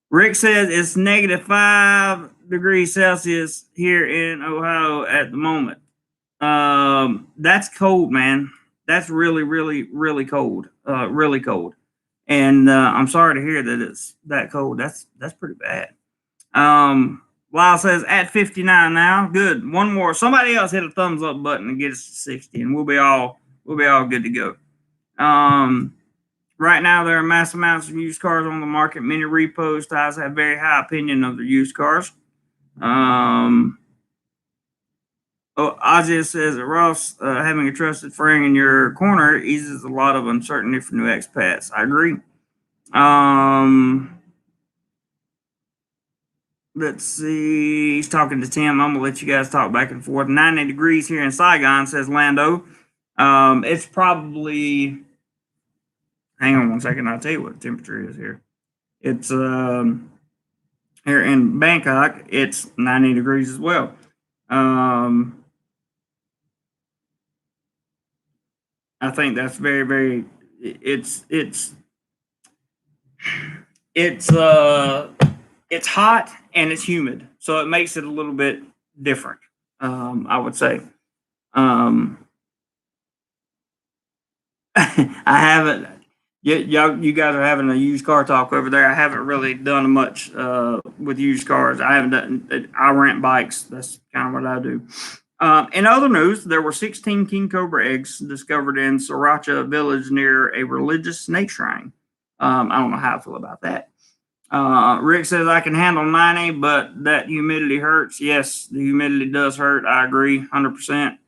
Rick says it's negative 5 degrees Celsius here in Ohio at the moment. That's cold, man. That's really, really, really cold. Really cold. And I'm sorry to hear that it's that cold. That's pretty bad. Lyle says at 59 now. Good. One more. Somebody else hit a thumbs up button and get us to 60, and we'll be all good to go. Right now there are mass amounts of used cars on the market. Many repos ties have very high opinion of the used cars. Ozzy says that Ross, having a trusted friend in your corner eases a lot of uncertainty for new expats. I agree. Let's see. He's talking to Tim. I'm gonna let you guys talk back and forth. 90 degrees here in Saigon, says Lando. It's probably. Hang on one second. I'll tell you what the temperature is here. It's here in Bangkok. It's 90 degrees as well. I think that's very, very. It's hot and it's humid, so it makes it a little bit different. I would say. I haven't. You guys are having a used car talk over there. I haven't really done much with used cars. I haven't done. I rent bikes. That's kind of what I do. In other news, there were 16 king cobra eggs discovered in Sriracha village near a religious snake shrine. I don't know how I feel about that. Rick says I can handle 90, but that humidity hurts. Yes, the humidity does hurt. I agree 100%.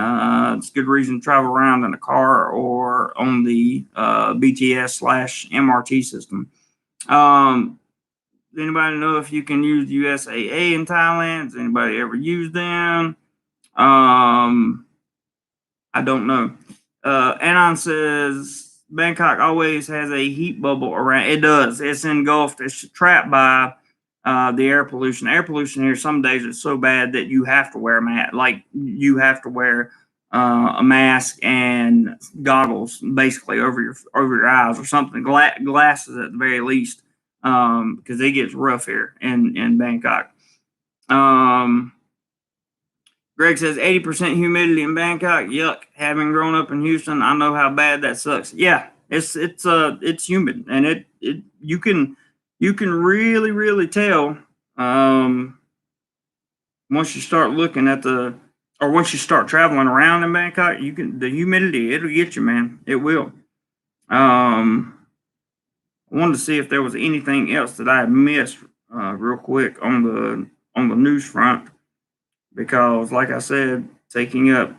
It's a good reason to travel around in a car or on the BTS/MRT system. Anybody know if you can use USAA in Thailand? Has anybody ever used them? I don't know. Anon says Bangkok always has a heat bubble around. It does. It's engulfed. It's trapped by the air pollution. Air pollution here some days is so bad that you have to wear a mask. Like you have to wear a mask and goggles basically over your eyes or something. Glasses at the very least, because it gets rough here in Bangkok. Greg says 80% humidity in Bangkok. Yuck. Having grown up in Houston, I know how bad that sucks. Yeah, it's humid, and it you can really, really tell once you start looking at once you start traveling around in Bangkok. The humidity, it'll get you, man. It will. I wanted to see if there was anything else that I had missed real quick on the news front. Because, like I said, taking up,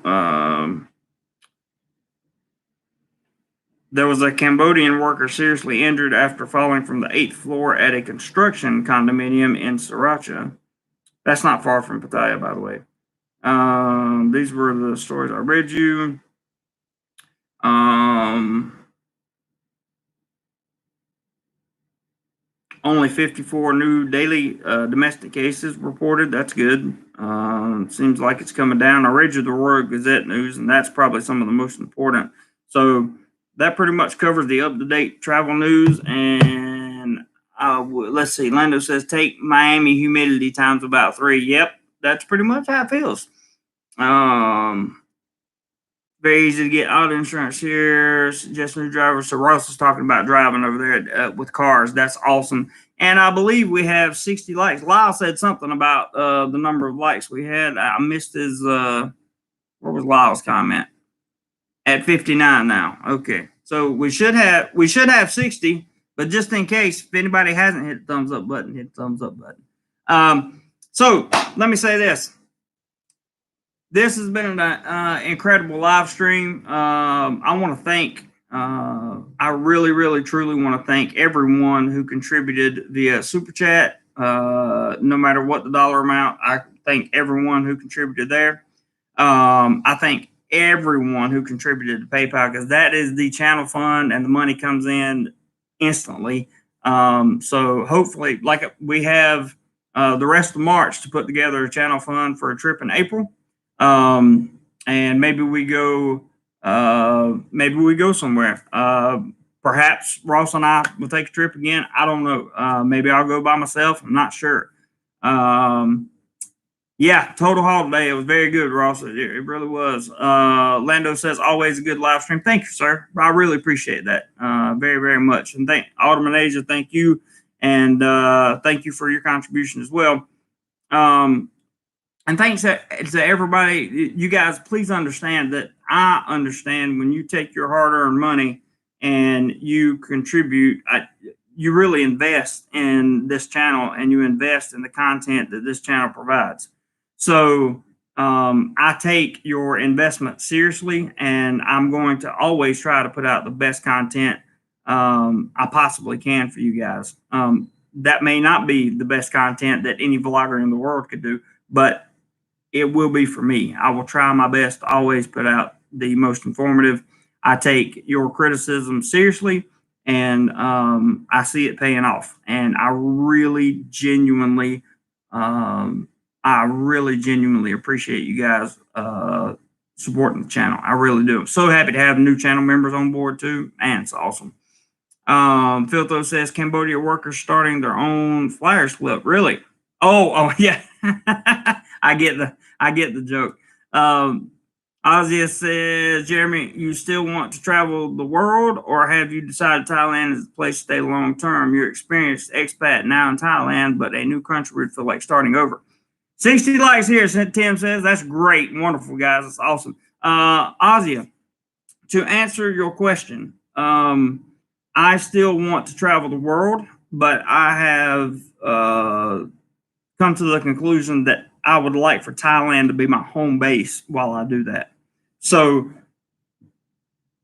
there was a Cambodian worker seriously injured after falling from the 8th floor at a construction condominium in Sriracha. That's not far from Pattaya, by the way. These were the stories I read you. Only 54 new daily domestic cases reported. That's good. Seems like it's coming down. I read you the Royal Gazette news, and that's probably some of the most important. So that pretty much covers the up-to-date travel news. And let's see. Lando says take Miami humidity times about 3. Yep, that's pretty much how it feels. Very easy to get auto insurance here. Suggest new drivers. So Ross is talking about driving over there with cars. That's awesome. And I believe we have 60 likes. Lyle said something about the number of likes we had. I missed his. What was Lyle's comment? At 59 now. Okay, so we should have 60. But just in case, if anybody hasn't hit the thumbs up button, hit the thumbs up button. So let me say this. This has been an incredible live stream. I want to thank, I really, really, truly want to thank everyone who contributed via Super Chat. No matter what the dollar amount, I thank everyone who contributed there. I thank everyone who contributed to PayPal because that is the channel fund and the money comes in instantly. So hopefully, like we have the rest of March to put together a channel fund for a trip in April. And maybe we go somewhere. perhaps Ross and I will take a trip again. I don't know. Maybe I'll go by myself. I'm not sure. Yeah, total holiday. It was very good, Ross. It really was. Lando says, always a good live stream. Thank you, sir. I really appreciate that very, very much. And thank Autumn Asia, thank you. And thank you for your contribution as well. And thanks to everybody. You guys, please understand that I understand when you take your hard-earned money and you contribute, you really invest in this channel and you invest in the content that this channel provides. So I take your investment seriously, and I'm going to always try to put out the best content I possibly can for you guys. That may not be the best content that any vlogger in the world could do, but it will be for me. I will try my best to always put out the most informative. I take your criticism seriously, and I see it paying off. And I really genuinely appreciate you guys supporting the channel. I really do. I'm so happy to have new channel members on board too. Man, it's awesome. Philtho says Cambodia workers starting their own Flyers Club. Really? Oh yeah. I get the joke. Ozia says, Jeremy, you still want to travel the world, or have you decided Thailand is the place to stay long term? You're experienced expat now in Thailand, but a new country would feel like starting over. 60 likes here, Tim says. That's great. Wonderful, guys. That's awesome. Ozia, to answer your question, I still want to travel the world, but I have come to the conclusion that I would like for Thailand to be my home base while I do that. So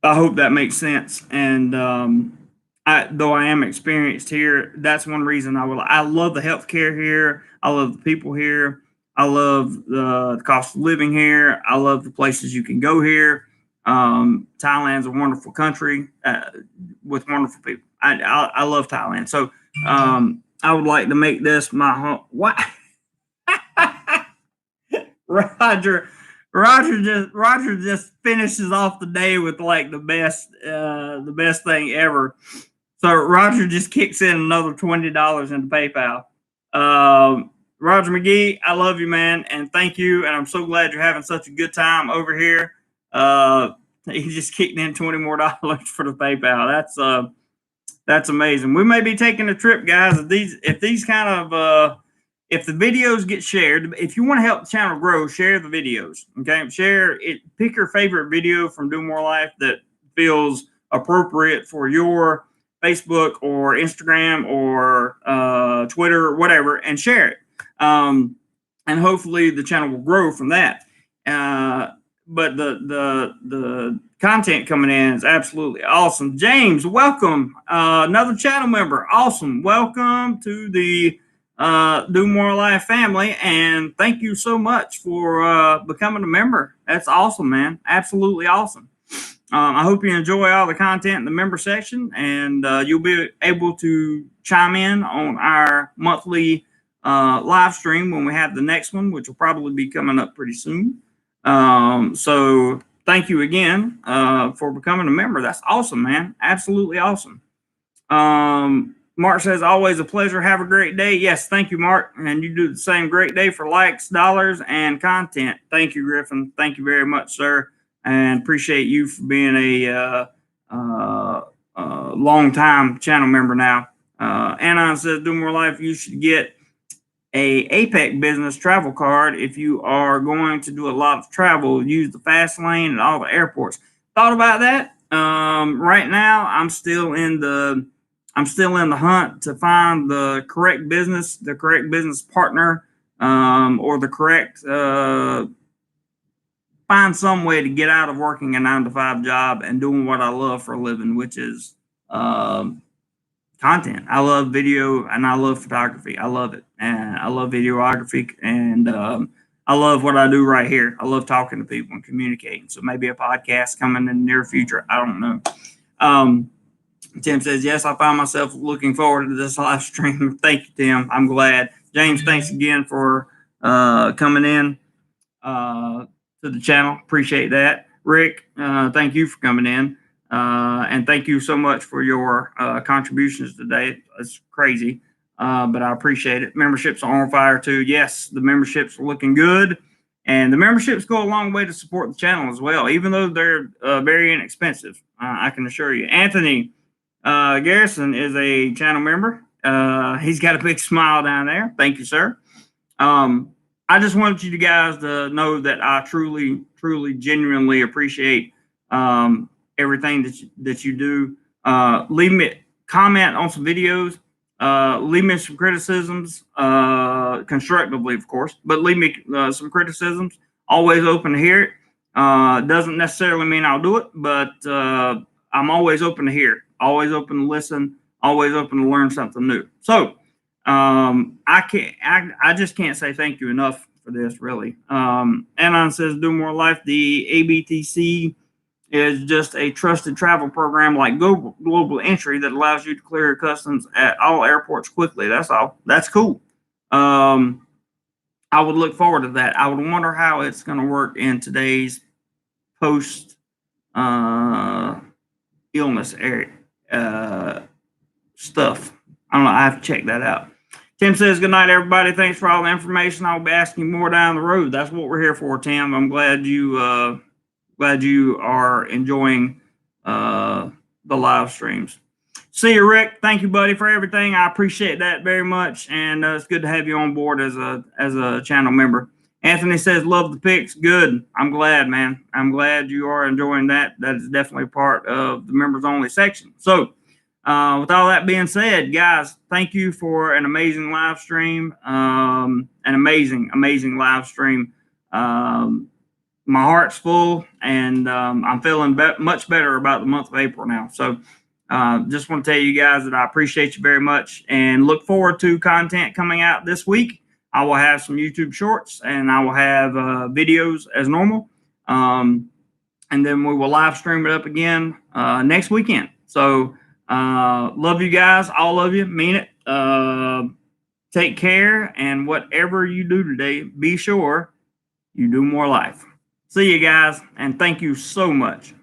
I hope that makes sense. And though I am experienced here, that's one reason I love the healthcare here. I love the people here. I love the cost of living here. I love the places you can go here. Thailand's a wonderful country with wonderful people. I love Thailand. So I would like to make this my home. What? Roger just finishes off the day with like the best thing ever. So Roger just kicks in another $20 into PayPal. Roger McGee, I love you, man, and thank you. And I'm so glad you're having such a good time over here. He just kicked in $20 more for the PayPal. That's amazing. We may be taking a trip, guys. If the videos get shared, if you want to help the channel grow, share the videos. Okay, share it. Pick your favorite video from DoMoreLife that feels appropriate for your Facebook or Instagram or Twitter or whatever, and share it. And hopefully the channel will grow from that. But the content coming in is absolutely awesome. James, welcome. Another channel member. Awesome. Welcome to the DoMoreLife family, and thank you so much for becoming a member. That's awesome, man. Absolutely awesome. I hope you enjoy all the content in the member section, and you'll be able to chime in on our monthly live stream when we have the next one, which will probably be coming up pretty soon. So thank you again for becoming a member. That's awesome, man. Absolutely awesome. Mark says, always a pleasure. Have a great day. Yes, thank you, Mark. And you do the same. Great day for likes, dollars, and content. Thank you, Griffin. Thank you very much, sir. And appreciate you for being a long-time channel member now. Anon says, DoMoreLife, you should get a APEC business travel card. If you are going to do a lot of travel, use the fast lane at all the airports. Thought about that. Right now, I'm still in the hunt to find the correct business partner, or the correct, find some way to get out of working a 9-to-5 job and doing what I love for a living, which is content. I love video and I love photography. I love it. And I love videography, and I love what I do right here. I love talking to people and communicating. So maybe a podcast coming in the near future. I don't know. Tim says, yes, I find myself looking forward to this live stream. Thank you, Tim. I'm glad. James, thanks again for coming in to the channel. Appreciate that. Rick, thank you for coming in. And thank you so much for your contributions today. It's crazy, but I appreciate it. Memberships are on fire too. Yes, the memberships are looking good. And the memberships go a long way to support the channel as well, even though they're very inexpensive. I can assure you. Anthony Garrison is a channel member. He's got a big smile down there. Thank you, sir. I just wanted you guys to know that I truly, genuinely appreciate everything that you do. Leave me a comment on some videos. Leave me some criticisms, constructively, of course, but leave me some criticisms. Always open to hear it. Doesn't necessarily mean I'll do it, but I'm always open to hear it. Always open to listen. Always open to learn something new. So I just can't say thank you enough for this, really. Anon says, DoMoreLife, the ABTC is just a trusted travel program like global entry that allows you to clear customs at all airports quickly. That's all. That's cool. I would look forward to that. I would wonder how it's going to work in today's post illness area stuff. I don't know. I have to check that out. Tim says, good night, everybody. Thanks for all the information. I'll be asking more down the road. That's what we're here for, Tim. I'm glad you are enjoying the live streams. See you, Rick. Thank you, buddy, for everything. I appreciate that very much, and it's good to have you on board as a channel member. Anthony says, love the pics. Good. I'm glad, man. I'm glad you are enjoying that. That is definitely part of the members only section. So with all that being said, guys, thank you for an amazing live stream. An amazing live stream. My heart's full, and I'm feeling much better about the month of April now. So just want to tell you guys that I appreciate you very much and look forward to content coming out this week. I will have some YouTube shorts, and I will have videos as normal. And then we will live stream it up again next weekend. So love you guys, all of you, mean it. Take care, and whatever you do today, be sure you do more life. See you guys, and thank you so much.